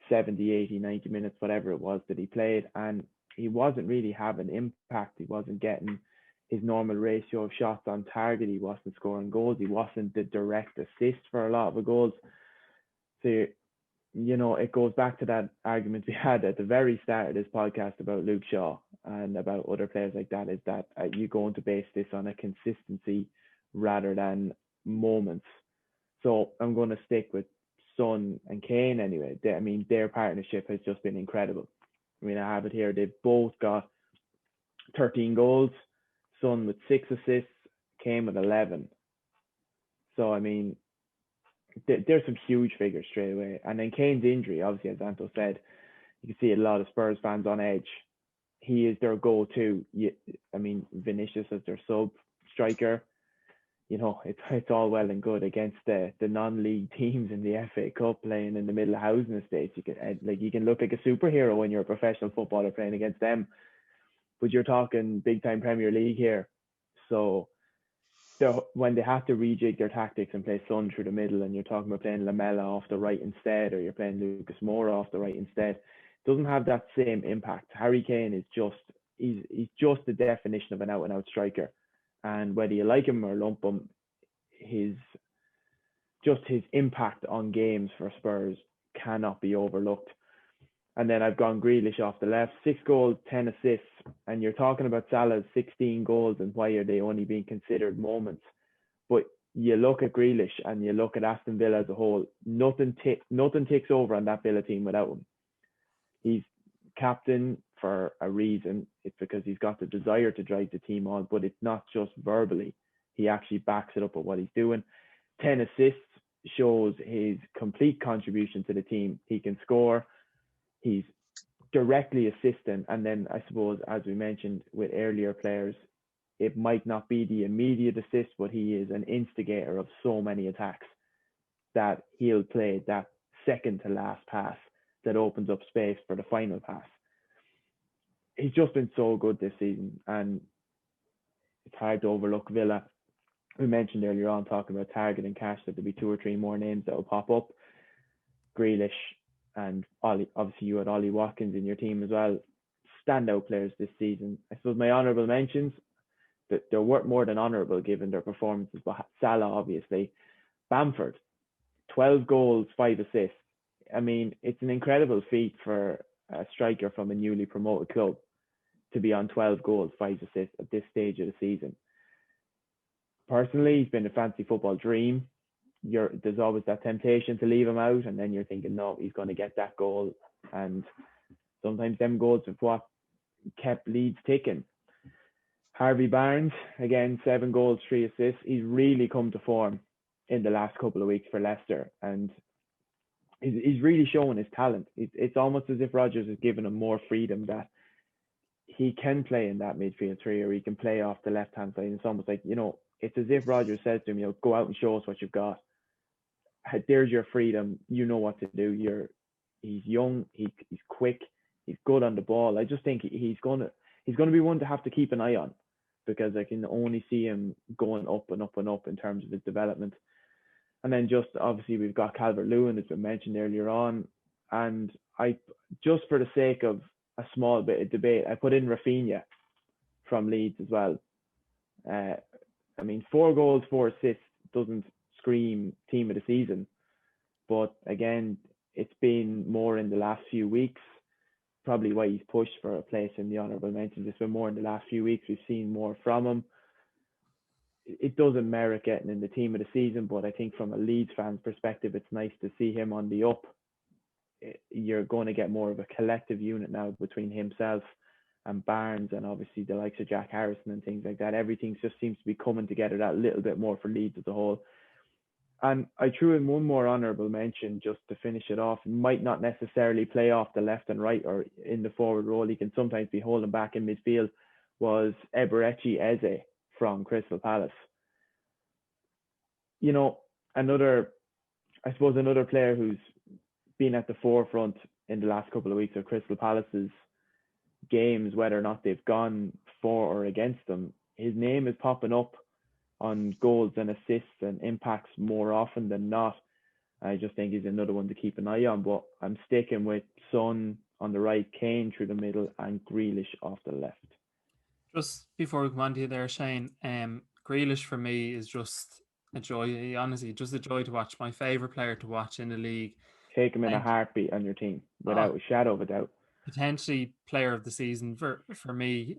70, 80, 90 minutes, whatever it was that he played, and he wasn't really having impact. He wasn't getting his normal ratio of shots on target. He wasn't scoring goals. He wasn't the direct assist for a lot of the goals. So, you know, it goes back to that argument we had at the very start of this podcast about Luke Shaw and about other players like that, is that you're going to base this on a consistency rather than moments. So I'm going to stick with Son and Kane anyway. I mean, their partnership has just been incredible. I mean, I have it here. They've both got 13 goals. Son with 6 assists, Kane with 11. So, I mean, there's some huge figures straight away. And then Kane's injury, obviously, as Anto said, you can see a lot of Spurs fans on edge. He is their go-to. I mean, Vinicius as their sub striker. You know, it's all well and good against the non-league teams in the FA Cup playing in the middle of housing estates. You can look like a superhero when you're a professional footballer playing against them. But you're talking big-time Premier League here. So when they have to rejig their tactics and play Son through the middle, and you're talking about playing Lamela off the right instead, or you're playing Lucas Moura off the right instead, it doesn't have that same impact. Harry Kane is he's just the definition of an out-and-out striker. And whether you like him or lump him, his impact on games for Spurs cannot be overlooked. And then I've gone Grealish off the left, 6 goals, 10 assists. And you're talking about Salah's 16 goals and why are they only being considered moments? But you look at Grealish and you look at Aston Villa as a whole, nothing takes over on that Villa team without him. He's captain for a reason. It's because he's got the desire to drive the team on, but it's not just verbally. He actually backs it up with what he's doing. 10 assists shows his complete contribution to the team. He can score. He's directly assisting. And then I suppose, as we mentioned with earlier players, it might not be the immediate assist, but he is an instigator of so many attacks that he'll play that second to last pass that opens up space for the final pass. He's just been so good this season, and it's hard to overlook Villa. We mentioned earlier on, talking about target and cash, that there'll be 2 or 3 more names that will pop up. Grealish and Ollie, obviously you had Ollie Watkins in your team as well. Standout players this season. I suppose my honourable mentions, that they're worth more than honourable given their performances, but Salah, obviously. Bamford, 12 goals, 5 assists. I mean, it's an incredible feat for a striker from a newly promoted club to be on 12 goals, 5 assists at this stage of the season. Personally, he's been a fantasy football dream. There's always that temptation to leave him out, and then you're thinking, no, he's going to get that goal. And sometimes them goals are what kept Leeds ticking. Harvey Barnes, again, 7 goals, 3 assists. He's really come to form in the last couple of weeks for Leicester, and he's really showing his talent. It's almost as if Rodgers has given him more freedom, that he can play in that midfield 3, or he can play off the left-hand side. It's almost like, you know, it's as if Rodgers says to him, you know, go out and show us what you've got. there's your freedom. You know what to do. He's young. He's quick. He's good on the ball. I just think he's gonna be one to have to keep an eye on, because I can only see him going up and up and up in terms of his development. And then just obviously we've got Calvert-Lewin, that's been mentioned earlier on, and I, just for the sake of a small bit of debate, I put in Rafinha from Leeds as well. I mean, 4 goals, 4 assists doesn't scream team of the season, but again, it's been more in the last few weeks. Probably why he's pushed for a place in the honourable mentions. It's been more in the last few weeks. We've seen more from him. It doesn't merit getting in the team of the season, but I think from a Leeds fan's perspective, it's nice to see him on the up. You're going to get more of a collective unit now between himself and Barnes, and obviously the likes of Jack Harrison and things like that. Everything just seems to be coming together that little bit more for Leeds as a whole. And I threw in one more honourable mention just to finish it off. Might not necessarily play off the left and right or in the forward role. He can sometimes be holding back in midfield. Was Eberechi Eze from Crystal Palace. You know, another player who's been at the forefront in the last couple of weeks of Crystal Palace's games, whether or not they've gone for or against them. His name is popping up on goals and assists and impacts more often than not. I just think he's another one to keep an eye on, but I'm sticking with Son on the right, Kane through the middle, and Grealish off the left. Just before we come on to you there, Shane, Grealish for me is just a joy. Honestly, just a joy to watch. My favourite player to watch in the league. Take him in a heartbeat on your team, without a shadow of a doubt. Potentially player of the season for me.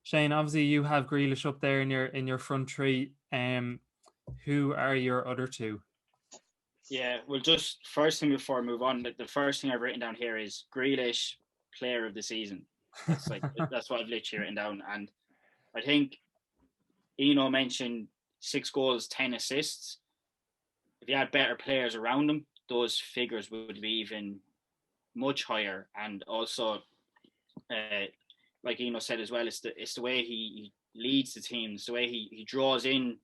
Shane, obviously you have Grealish up there in your front three. Who are your other two? Yeah, well, just first thing before I move on, the first thing I've written down here is Grealish, player of the season. That's that's what I've literally written down. And I think Eno mentioned 6 goals, 10 assists. If you had better players around him, those figures would be even much higher. And also, like Eno said as well, it's the way he leads the team. It's the way he draws in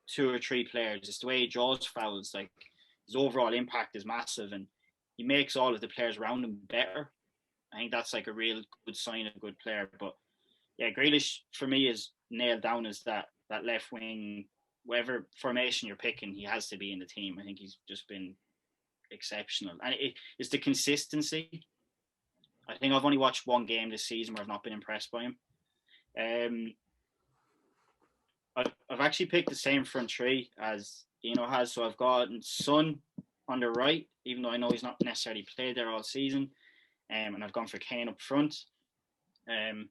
2 or 3 players. It's the way he draws fouls. Like, his overall impact is massive, and he makes all of the players around him better. I think that's like a real good sign of a good player. But yeah, Grealish for me is nailed down as that left wing. Whatever formation you're picking, he has to be in the team. I think he's just been exceptional, and it's the consistency. I think I've only watched 1 game this season where I've not been impressed by him. I've actually picked the same front three as Eno has, so I've got Son on the right, even though I know he's not necessarily played there all season, and I've gone for Kane up front. I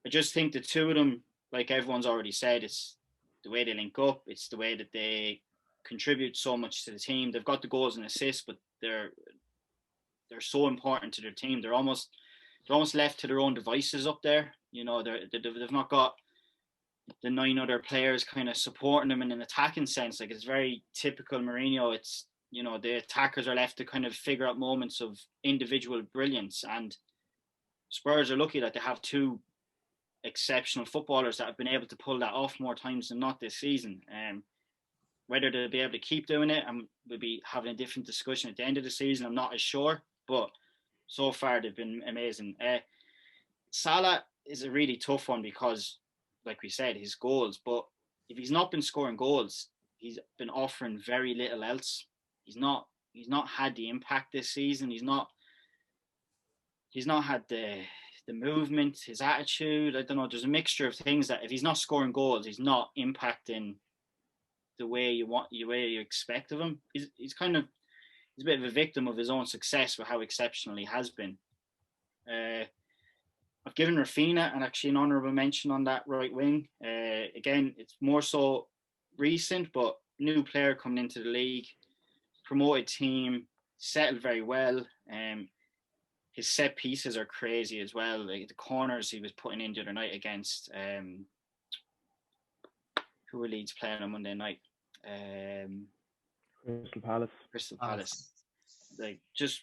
just think the two of them, like everyone's already said, it's the way they link up, it's the way that they contribute so much to the team. They've got the goals and assists, but they're so important to their team. They're almost left to their own devices up there. You know, they've not got the 9 other players kind of supporting them in an attacking sense. Like, it's very typical Mourinho. It's, you know, the attackers are left to kind of figure out moments of individual brilliance, and Spurs are lucky that they have 2 exceptional footballers that have been able to pull that off more times than not this season. Whether they'll be able to keep doing it, and we'll be having a different discussion at the end of the season, I'm not as sure, but so far they've been amazing. Salah is a really tough one because, like we said, his goals, but if he's not been scoring goals, he's been offering very little else. He's not had the impact this season. He's not had the movement, his attitude. I don't know. There's a mixture of things that if he's not scoring goals, he's not impacting the way you expect of him. He's a bit of a victim of his own success with how exceptional he has been. I've given Rafinha and actually an honourable mention on that right wing. Again, it's more so recent, but new player coming into the league, promoted team, settled very well. His set pieces are crazy as well. Like the corners he was putting in the other night against who were Leeds playing on Monday night? Crystal Palace. Like, just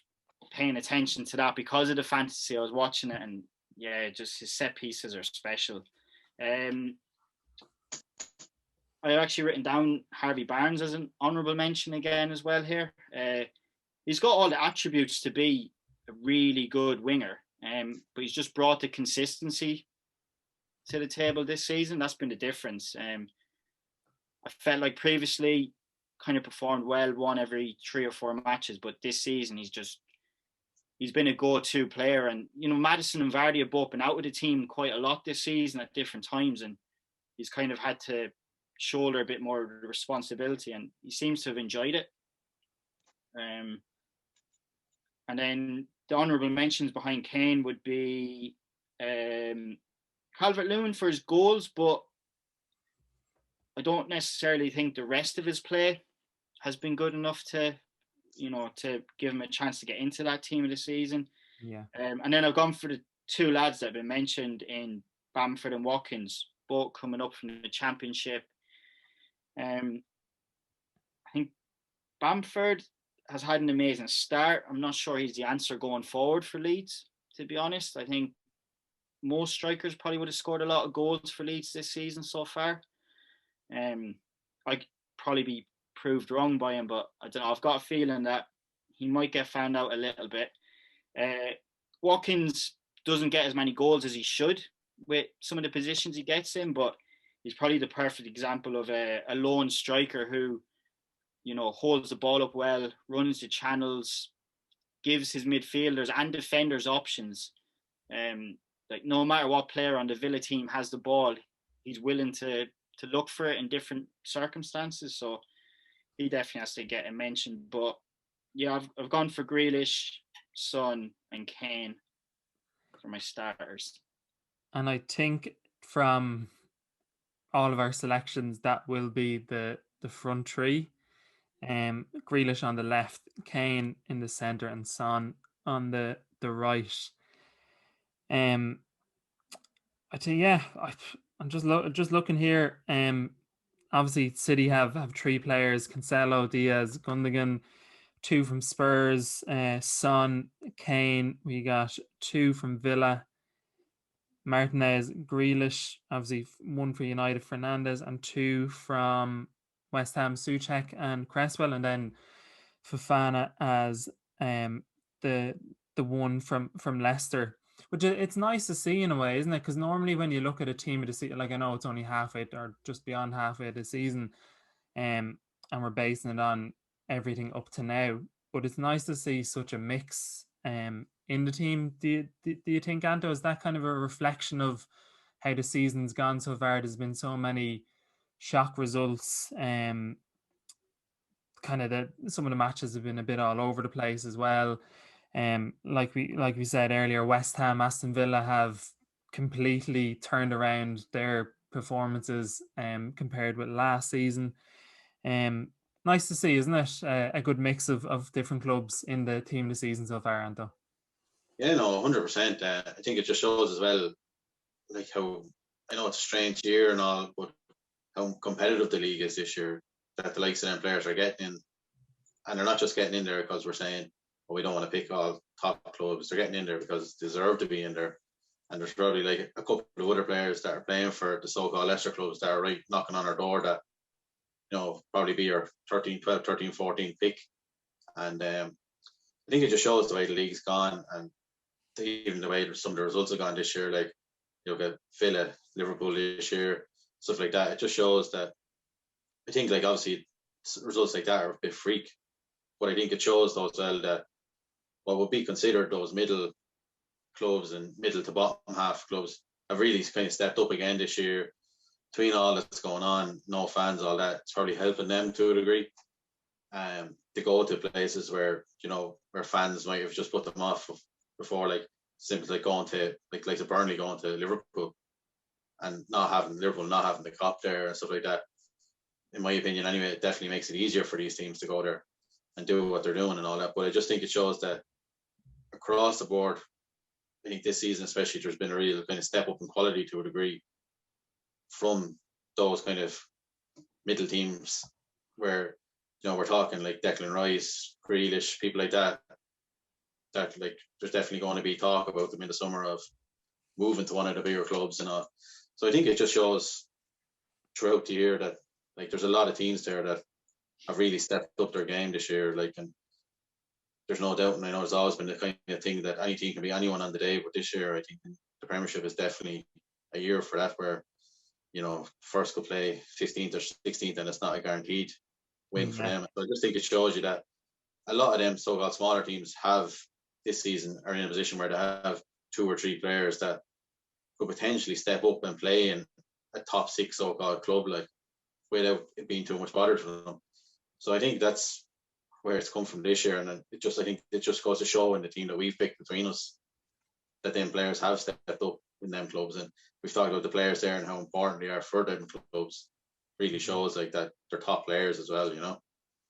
paying attention to that because of the fantasy. I was watching it, and yeah, just his set pieces are special. I actually written down Harvey Barnes as an honourable mention again as well here. He's got all the attributes to be a really good winger, but he's just brought the consistency to the table this season. That's been the difference. I felt like previously kind of performed well, won every 3 or 4 matches, but this season he's been a go-to player. And, you know, Maddison and Vardy have both been out of the team quite a lot this season at different times, and he's kind of had to shoulder a bit more responsibility, and he seems to have enjoyed it. And then the honourable mentions behind Kane would be Calvert-Lewin for his goals, but I don't necessarily think the rest of his play has been good enough to give him a chance to get into that team of the season. Yeah. And then I've gone for the 2 lads that have been mentioned in Bamford and Watkins, both coming up from the Championship. I think Bamford has had an amazing start. I'm not sure he's the answer going forward for Leeds, to be honest. I think most strikers probably would have scored a lot of goals for Leeds this season so far. I'd probably be proved wrong by him, but I don't know. I've got a feeling that he might get found out a little bit. Watkins doesn't get as many goals as he should with some of the positions he gets in, but he's probably the perfect example of a lone striker who, you know, holds the ball up well, runs the channels, gives his midfielders and defenders options. Like, no matter what player on the Villa team has the ball, he's willing to look for it in different circumstances. So he definitely has to get a mention. But yeah, I've gone for Grealish, Son, and Kane for my starters. And I think from all of our selections, that will be the front three. Grealish on the left, Kane in the centre, and Son on the right. I think, yeah, I'm just looking here. Obviously City have 3 players: Cancelo, Diaz, Gundogan. 2 from Spurs, Son, Kane. We got 2 from Villa, Martinez, Grealish. Obviously 1 for United, Fernandes, and 2 from West Ham, Souček and Cresswell, and then Fofana as the one from Leicester. Which it's nice to see in a way, isn't it? Because normally when you look at a team of the season, like, I know it's only halfway or just beyond halfway of the season, and we're basing it on everything up to now, but it's nice to see such a mix in the team. Do you think, Anto, is that kind of a reflection of how the season's gone so far? There's been so many shock results. Kind of some of the matches have been a bit all over the place as well. Like we said earlier, West Ham, Aston Villa have completely turned around their performances compared with last season. Nice to see, isn't it? A good mix of different clubs in the team this season so far, Anto. Yeah, no, 100%. I think it just shows as well, like, how, I know it's a strange year and all, but how competitive the league is this year, that the likes of them players are getting in. And they're not just getting in there because we're saying, well, we don't want to pick all top clubs. They're getting in there because they deserve to be in there. And there's probably like a couple of other players that are playing for the so-called lesser clubs that are right knocking on our door that, you know, probably be your 13, 12, 13, 14 pick. And I think it just shows the way the league's gone, and even the way some of the results have gone this year. Like, you know, Villa, Liverpool this year, stuff like that. It just shows that, I think, like, obviously results like that are a bit freak, but I think it shows though as well that what would be considered those middle clubs and middle to bottom half clubs have really kind of stepped up again this year. Between all that's going on, no fans, all that, it's probably helping them to a degree. To go to places where, you know, where fans might have just put them off before, like simply like going to like the Burnley going to Liverpool and Liverpool not having the cop there and stuff like that. In my opinion, anyway, it definitely makes it easier for these teams to go there and do what they're doing and all that. But I just think it shows that across the board, I think this season especially, there's been a real kind of step up in quality to a degree from those kind of middle teams where, you know, we're talking like Declan Rice, Grealish, people like that like there's definitely going to be talk about them in the summer of moving to one of the bigger clubs and all. So I think it just shows throughout the year that, Like there's a lot of teams there that have really stepped up their game this year. Like, and there's no doubt, and I know there's always been the kind of thing that any team can be anyone on the day, but this year I think the Premiership is definitely a year for that, where first could play 15th or 16th, and it's not a guaranteed win for them. So I just think it shows you that a lot of them so-called smaller teams have this season are in a position where they have 2 or 3 players that could potentially step up and play in a top 6 so-called club, like, without it being too much bother to them. So I think that's where it's come from this year, and I think it just goes to show in the team that we've picked between us that them players have stepped up in them clubs, and we've talked about the players there and how important they are for them clubs. Really shows like that they're top players as well,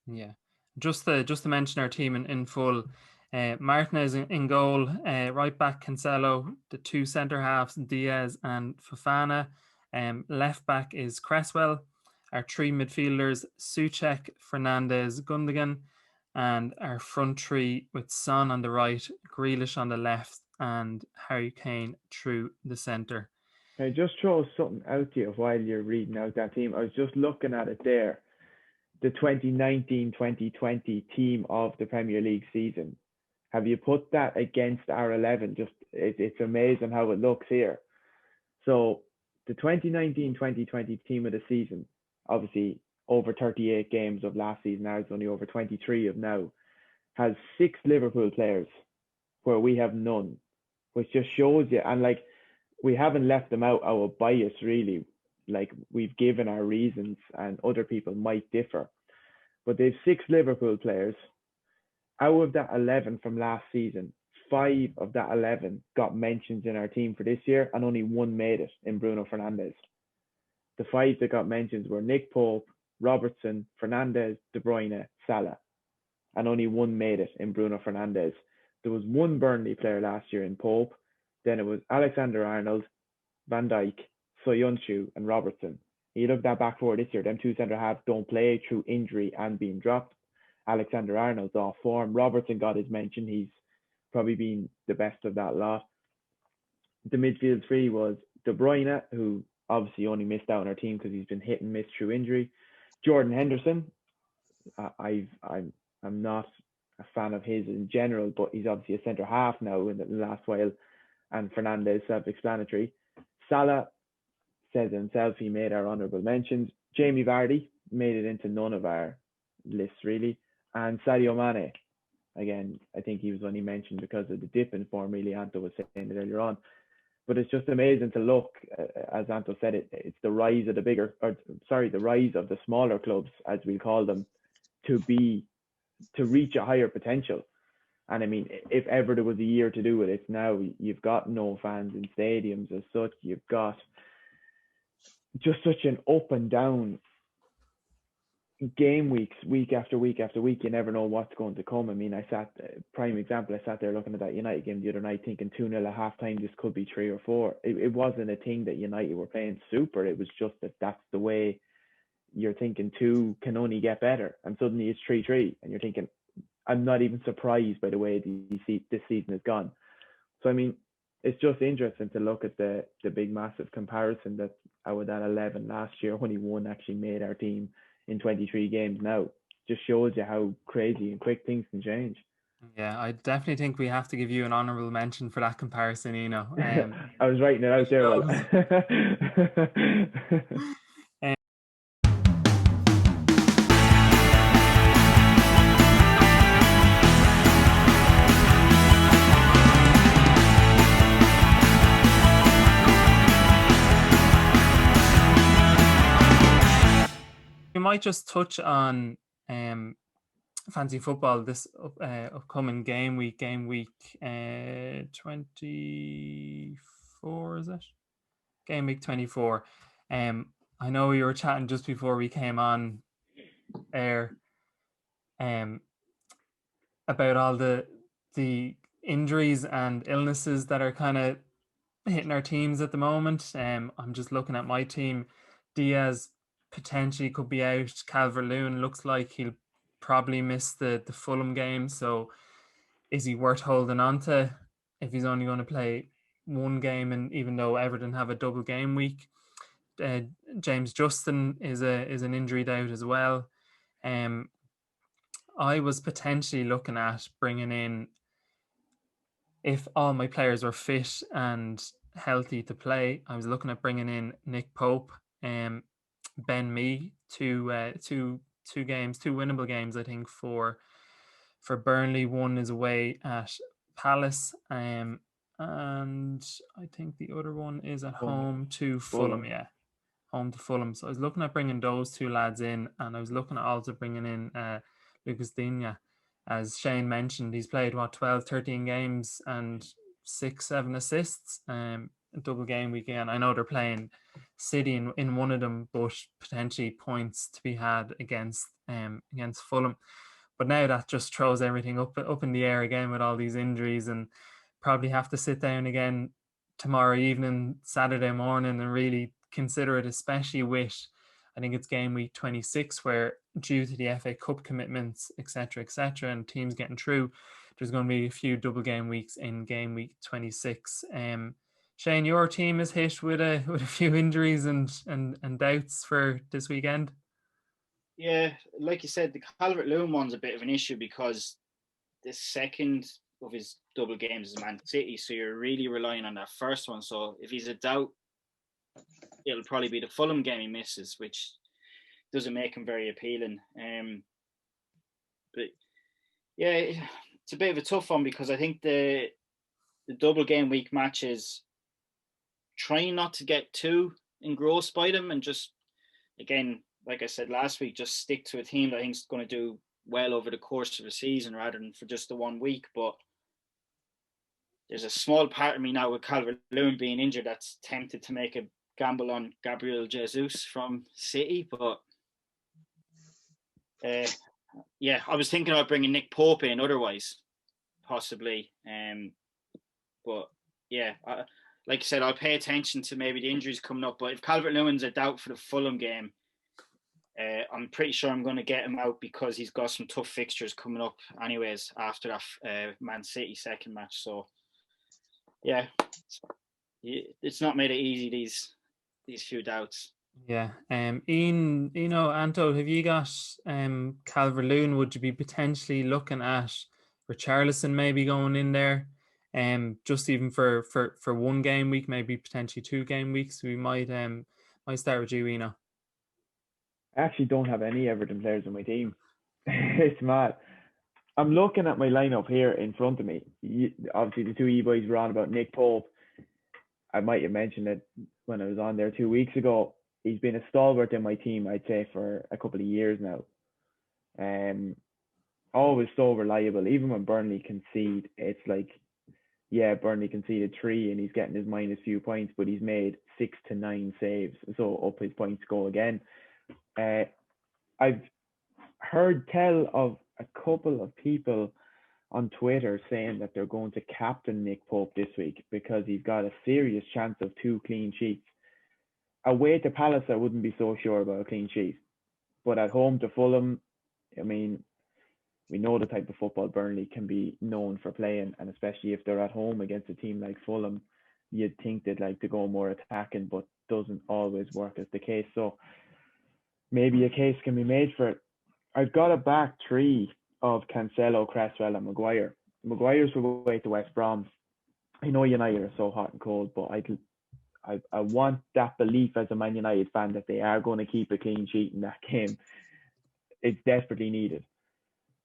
Yeah, just to mention our team in full. Martinez in goal, right back Cancelo, the 2 centre halves Diaz and Fofana. Left back is Cresswell. Our 3 midfielders Souček, Fernandes, Gundogan, and our front 3 with Son on the right, Grealish on the left, and Harry Kane through the centre. Can I just throw something out to you while you're reading out that team? I was just looking at it there. The 2019-2020 team of the Premier League season. Have you put that against our 11? It's amazing how it looks here. So the 2019-2020 team of the season, obviously over 38 games of last season, now it's only over 23 of now, has 6 Liverpool players where we have none, which just shows you, and like, we haven't left them out our bias really. Like, we've given our reasons and other people might differ, but they've 6 Liverpool players. Out of that 11 from last season, 5 of that 11 got mentions in our team for this year, and only 1 made it in Bruno Fernandes. The 5 that got mentions were Nick Pope, Robertson, Fernandes, De Bruyne, Salah, and only 1 made it in Bruno Fernandes. There was 1 Burnley player last year in Pope. Then it was Alexander-Arnold, Van Dijk, Soyuncu, and Robertson. You look at that back four this year, them 2 centre halves don't play through injury and being dropped. Alexander-Arnold's off form. Robertson got his mention. He's probably been the best of that lot. The midfield 3 was De Bruyne, who obviously only missed out on our team because he's been hit and miss through injury. Jordan Henderson, I'm not a fan of his in general, but he's obviously a centre half now in the last while. And Fernandes, self-explanatory. Salah says himself he made our honourable mentions. Jamie Vardy made it into none of our lists really. And Sadio Mane, again, I think he was only mentioned because of the dip in form, really. Anto was saying it earlier on. But it's just amazing to look, as Anto said, it's the rise of the rise of the smaller clubs, as we call them, to reach a higher potential. And I mean, if ever there was a year to do it, it's now. You've got no fans in stadiums as such. You've got just such an up and down game weeks, week after week after week. You never know what's going to come. I mean, prime example, I sat there looking at that United game the other night thinking 2-0 at half time, this could be 3 or 4. It wasn't a thing that United were playing super. It was just that's the way you're thinking 2 can only get better. And suddenly it's 3-3. And you're thinking, I'm not even surprised by the way this season has gone. So, I mean, it's just interesting to look at the big, massive comparison that out of that 11 last year, only 1 actually made our team in 23 games now. Just shows you how crazy and quick things can change. Yeah, I definitely think we have to give you an honourable mention for that comparison, Eno. I was writing it out there. We might just touch on fantasy football this upcoming game week 24, is it? Game week 24. I know we were chatting just before we came on air about all the injuries and illnesses that are kind of hitting our teams at the moment. I'm just looking at my team. Diaz potentially could be out. Calvert-Lewin looks like he'll probably miss the Fulham game. So is he worth holding on to if he's only going to play 1 game, and even though Everton have a double game week? James Justin is an injury doubt as well. I was potentially looking at bringing in, if all my players were fit and healthy to play, I was looking at bringing in Nick Pope, Ben Mee, two winnable games, I think, for Burnley. One is away at Palace, and I think the other one is at home to Fulham. Yeah, home to Fulham. So I was looking at bringing those two lads in, and I was looking at also bringing in Lucas Digne. As Shane mentioned, he's played 12, 13 games and 6-7 assists. A double game weekend. I know they're playing City in one of them, but potentially points to be had against Fulham. But now that just throws everything up in the air again with all these injuries, and probably have to sit down again tomorrow evening, Saturday morning, and really consider it, especially with, I think it's game week 26, where due to the FA Cup commitments, etc., and teams getting through, there's going to be a few double game weeks in game week 26. Shane, your team is hit with a few injuries and doubts for this weekend. Yeah, like you said, the Calvert-Lewin one's a bit of an issue because the second of his double games is Man City, so you're really relying on that first one. So if he's a doubt, it'll probably be the Fulham game he misses, which doesn't make him very appealing. But yeah, it's a bit of a tough one because I think the double game week matches, trying not to get too engrossed by them and just, again, like I said last week, just stick to a team that I think is going to do well over the course of a season rather than for just the 1 week. But there's a small part of me now with Calvert-Lewin being injured that's tempted to make a gamble on Gabriel Jesus from City. But yeah, I was thinking about bringing Nick Pope in otherwise, possibly. But yeah, like I said, I'll pay attention to maybe the injuries coming up. But if Calvert-Lewin's a doubt for the Fulham game, I'm pretty sure I'm going to get him out because he's got some tough fixtures coming up anyways after that Man City second match. So yeah, it's not made it easy, these few doubts. Yeah. Ian, Anto, have you got Calvert-Lewin? Would you be potentially looking at Richarlison maybe going in there? Just even for 1 game week, maybe potentially 2 game weeks. We might start with you, Eno. I actually don't have any Everton players on my team. It's mad. I'm looking at my lineup here in front of me. Obviously, the two E-boys were on about Nick Pope. I might have mentioned it when I was on there 2 weeks ago. He's been a stalwart in my team, I'd say, for a couple of years now. Always so reliable. Even when Burnley concede, it's like, yeah, Burnley conceded 3 and he's getting his minus few points, but he's made 6 to 9 saves. So up his points go again. I've heard tell of a couple of people on Twitter saying that they're going to captain Nick Pope this week because he's got a serious chance of 2 clean sheets. Away to Palace, I wouldn't be so sure about a clean sheet. But at home to Fulham, I mean, we know the type of football Burnley can be known for playing, and especially if they're at home against a team like Fulham, you'd think they'd like to go more attacking, but doesn't always work as the case. So maybe a case can be made for it. I've got a back 3 of Cancelo, Cresswell and Maguire. Maguire's away to West Brom. I know United are so hot and cold, but I want that belief as a Man United fan that they are going to keep a clean sheet in that game. It's desperately needed.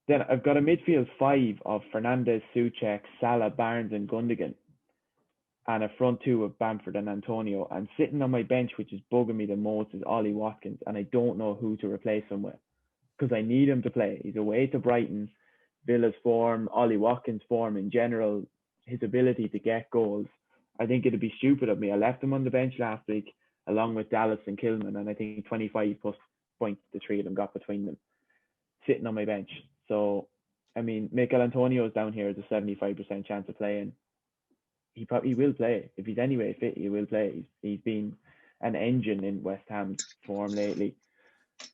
Then I've got a midfield 5 of Fernandes, Souček, Salah, Barnes and Gundogan, and a front 2 of Bamford and Antonio. And sitting on my bench, which is bugging me the most, is Ollie Watkins, and I don't know who to replace him with because I need him to play. He's away to Brighton. Villa's form, Ollie Watkins' form in general, his ability to get goals. I think it'd be stupid of me. I left him on the bench last week along with Dallas and Kilman, and I think 25 plus points the 3 of them got between them, sitting on my bench. So, I mean, Mikel Antonio's down here as a 75% chance of playing. He will play. If he's anyway fit, he will play. He's been an engine in West Ham's form lately.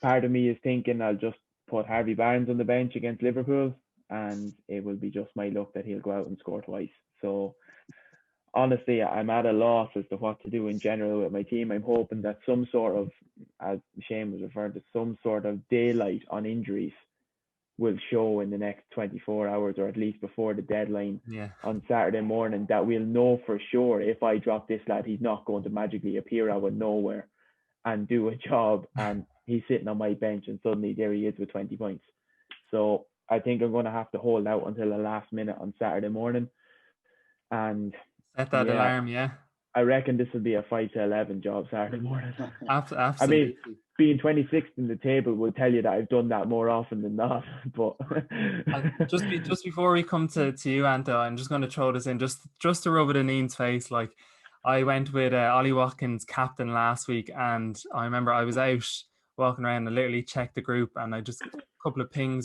Part of me is thinking I'll just put Harvey Barnes on the bench against Liverpool, and it will be just my luck that he'll go out and score twice. So honestly, I'm at a loss as to what to do in general with my team. I'm hoping that some sort of, as Shane was referring to, some sort of daylight on injuries will show in the next 24 hours, or at least before the deadline on Saturday morning, that we'll know for sure if I drop this lad, he's not going to magically appear out of nowhere and do a job, and he's sitting on my bench and suddenly there he is with 20 points. So I think I'm going to have to hold out until the last minute on Saturday morning. And set that alarm, I reckon this will be a 5 to 11 job Saturday morning. Absolutely. I mean, being 26th in the table will tell you that I've done that more often than not. But just before we come to you, Anto, I'm just going to throw this in just to rub it in Ian's face. Like, I went with Ollie Watkins captain last week, and I remember I was out walking around and literally checked the group, and I just a couple of ping,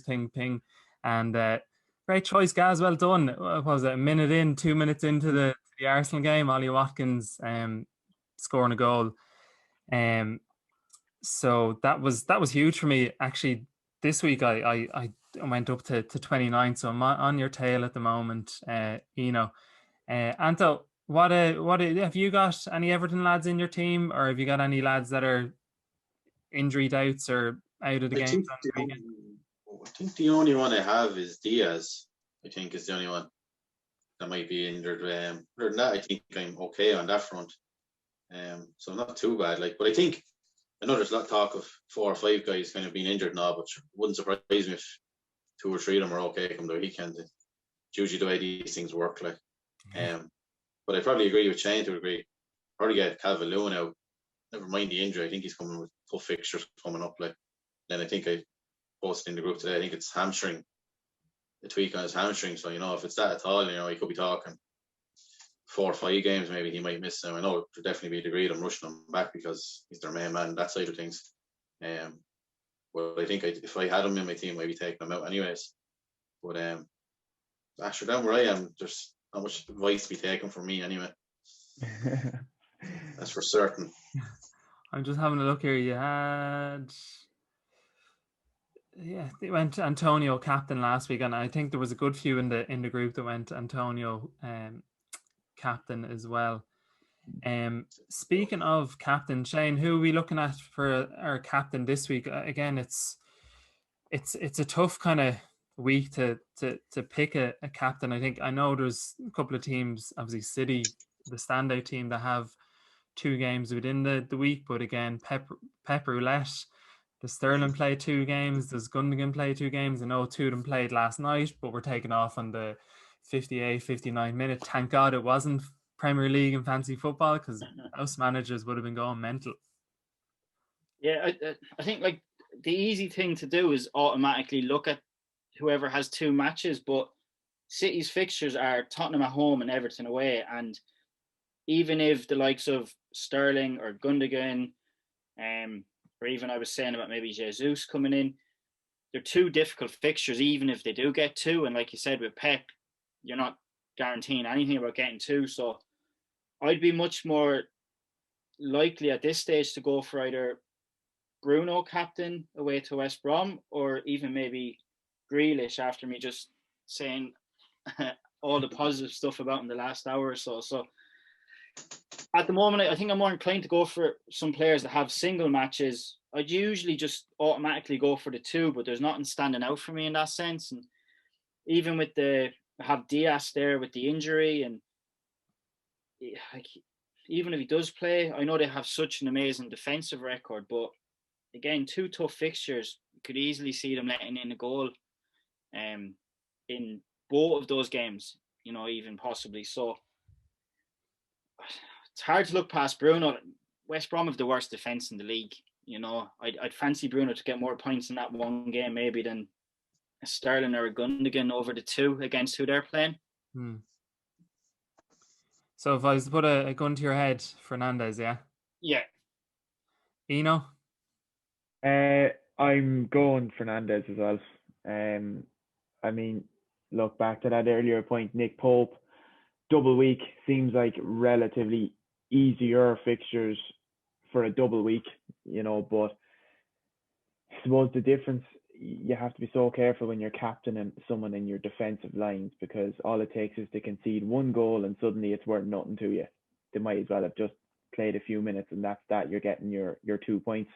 and great choice, guys. Well done. What was it? 2 minutes into the Arsenal game, Ollie Watkins scoring a goal. So that was huge for me. Actually, this week I went up to 29, so I'm on your tail at the moment. Anto, what have you got any Everton lads in your team, or have you got any lads that are injury doubts or out of the game? I think the only one I have is Diaz. I think is the only one that might be injured. Other than that, I think I'm okay on that front. So not too bad. But I think I know there's a lot of talk of 4 or 5 guys kind of being injured now, but it wouldn't surprise me if 2 or 3 of them are okay come the weekend. It's usually the way these things work. But I probably agree with Shane to agree. Probably get Calvert-Lewin out. Never mind the injury. I think he's coming with tough fixtures coming up. Then I think I posted in the group today. I think it's hamstring, the tweak on his hamstring. So if it's that at all, he could be talking 4 or 5 games maybe he might miss. Now I know it would definitely be a degree I'm rushing him back because he's their main man, that side of things. Well, I think if I had him in my team, I'd be taking him out anyways. But actually, down where I am, there's not much advice to be taken from me anyway. That's for certain. I'm just having a look here. You had, they went Antonio captain last week, and I think there was a good few in the group that went Antonio captain as well. Speaking of captain, Shane, who are we looking at for our captain this week? Again, it's a tough kind of week to pick a captain. I know there's a couple of teams, obviously City, the standout team, that have 2 games within the week, but again, Pep Roulette. Does Sterling play 2 games? Does Gundogan play 2 games? I know 2 of them played last night, but we're taking off on the 58, 59 minute. Thank God it wasn't Premier League and fantasy football, because most managers would have been going mental. Yeah, I think the easy thing to do is automatically look at whoever has 2 matches, but City's fixtures are Tottenham at home and Everton away, and even if the likes of Sterling or Gundogan, or even I was saying about maybe Jesus coming in, they're 2 difficult fixtures, even if they do get 2. And like you said, with Pep, you're not guaranteeing anything about getting 2. So I'd be much more likely at this stage to go for either Bruno captain away to West Brom, or even maybe Grealish, after me just saying all the positive stuff about him the last hour or so. So at the moment, I think I'm more inclined to go for some players that have single matches. I'd usually just automatically go for the 2, but there's nothing standing out for me in that sense. And even with have Diaz there with the injury, and even if he does play, I know they have such an amazing defensive record, but again, 2 tough fixtures. You could easily see them letting in a goal in both of those games, even possibly. So it's hard to look past Bruno. West Brom have the worst defence in the league. I'd fancy Bruno to get more points in that one game maybe than a Sterling or a Gundogan over the 2 against who they're playing. So if I was to put a gun to your head, Fernandes, yeah? Yeah. Eno? I'm going Fernandes as well. I mean, look back to that earlier point, Nick Pope, double week seems like relatively easier fixtures for a double week, but I suppose the difference you have to be so careful when you're captaining someone in your defensive lines, because all it takes is to concede one goal and suddenly it's worth nothing to you. They might as well have just played a few minutes and that's that. You're getting your 2 points.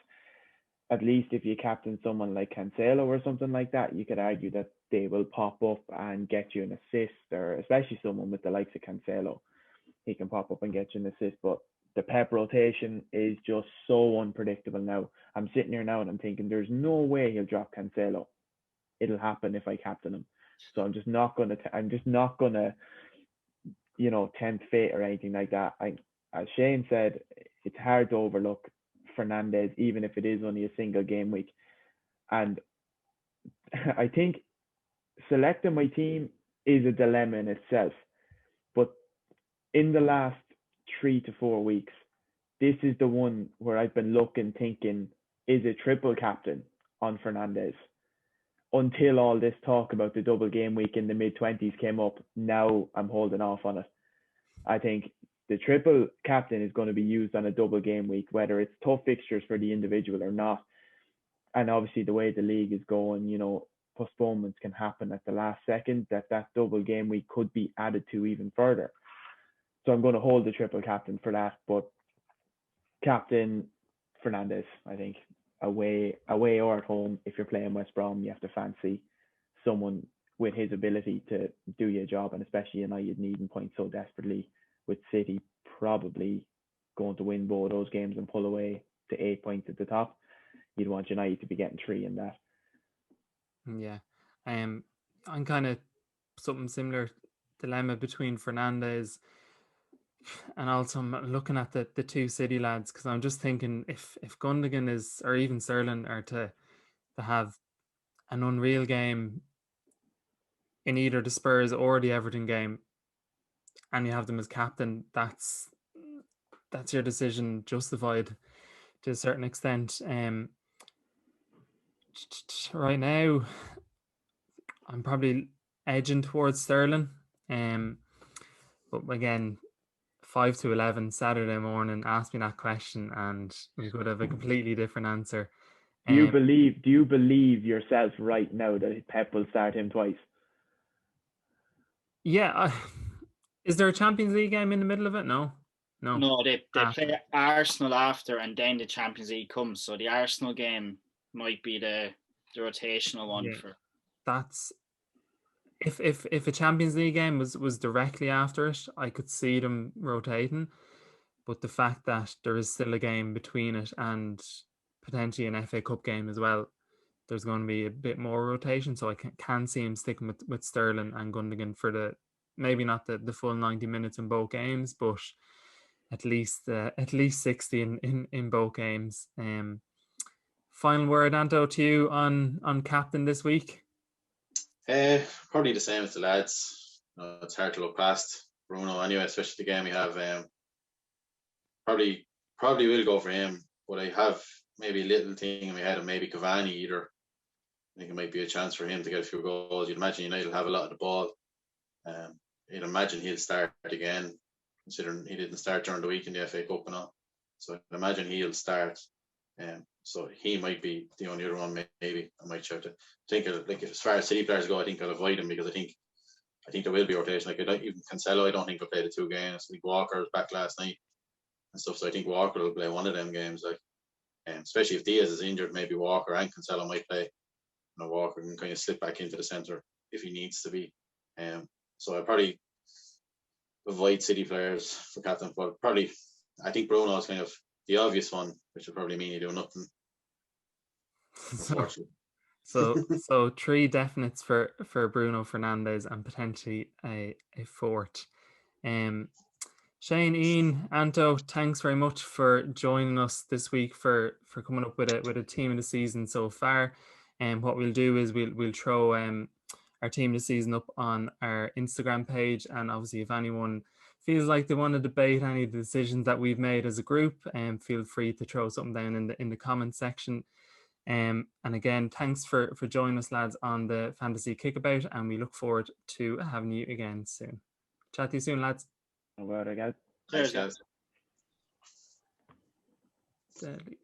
At least if you captain someone like Cancelo or something like that, you could argue that they will pop up and get you an assist, or especially someone with the likes of Cancelo. He can pop up and get you an assist, but the Pep rotation is just so unpredictable now. I'm sitting here now and I'm thinking there's no way he'll drop Cancelo. It'll happen if I captain him. So I'm just not gonna tempt fate or anything like that. As Shane said, it's hard to overlook Fernandes, even if it is only a single game week. And I think selecting my team is a dilemma in itself. But in the last 3 to 4 weeks, this is the one where I've been looking, thinking, is a triple captain on Fernandes? Until all this talk about the double game week in the mid-20s came up, now I'm holding off on it. I think the triple captain is going to be used on a double game week, whether it's tough fixtures for the individual or not. And obviously the way the league is going, postponements can happen at the last second, that double game week could be added to even further. So I'm going to hold the triple captain for that, but captain Fernandes, I think, away or at home. If you're playing West Brom, you have to fancy someone with his ability to do your job, and especially United needing points so desperately, with City probably going to win both those games and pull away to 8 points at the top. You'd want United to be getting 3 in that. Yeah. I'm kind of something similar dilemma between Fernandes and also I'm looking at the 2 City lads, because I'm just thinking if Gundogan is, or even Sterling, are to have an unreal game in either the Spurs or the Everton game, and you have them as captain, that's your decision justified to a certain extent. Right now, I'm probably edging towards Sterling. But again, 5 to 11 Saturday morning, ask me that question and we could have a completely different answer. Do you believe yourself right now that Pep will start him twice? Yeah. Is there a Champions League game in the middle of it? No, they play Arsenal after, and then the Champions League comes. So the Arsenal game might be the rotational one for. That's if a Champions League game was directly after it, I could see them rotating. But the fact that there is still a game between it and potentially an FA Cup game as well, there's going to be a bit more rotation. So I can see him sticking with Sterling and Gundogan for maybe not the full 90 minutes in both games, but at least 60 in both games. Final word, Anto, to you on captain this week. Probably the same as the lads. It's hard to look past Bruno anyway, especially the game we have. Probably will go for him, but I have maybe a little thing in my head of maybe Cavani either. I think it might be a chance for him to get a few goals. You'd imagine United will have a lot of the ball. You'd imagine he'll start again, considering he didn't start during the week in the FA Cup and all. So I'd imagine he'll start. So he might be the only other one. Maybe I might try to think of, like, as far as City players go, I think I'll avoid him, because I think there will be rotation. Like, even Cancelo, I don't think will play the 2 games. I think Walker was back last night and stuff, so I think Walker will play one of them games. Like, especially if Diaz is injured, maybe Walker and Cancelo might play. Walker can kind of slip back into the centre if he needs to be. So I probably avoid City players for captain, but probably I think Bruno is kind of the obvious one, which would probably mean you do nothing. So 3 definites for Bruno Fernandes and potentially a 4th. Shane, Ian, Anto, thanks very much for joining us this week, for coming up with a team of the season so far. And what we'll do is we'll throw our team of the season up on our Instagram page, and obviously if anyone feels like they want to debate any of the decisions that we've made as a group, feel free to throw something down in the comment section. And again, thanks for joining us, lads, on the Fantasy Kickabout, and we look forward to having you again soon. Chat to you soon, lads. Well, I guess. Cheers, guys. Deadly.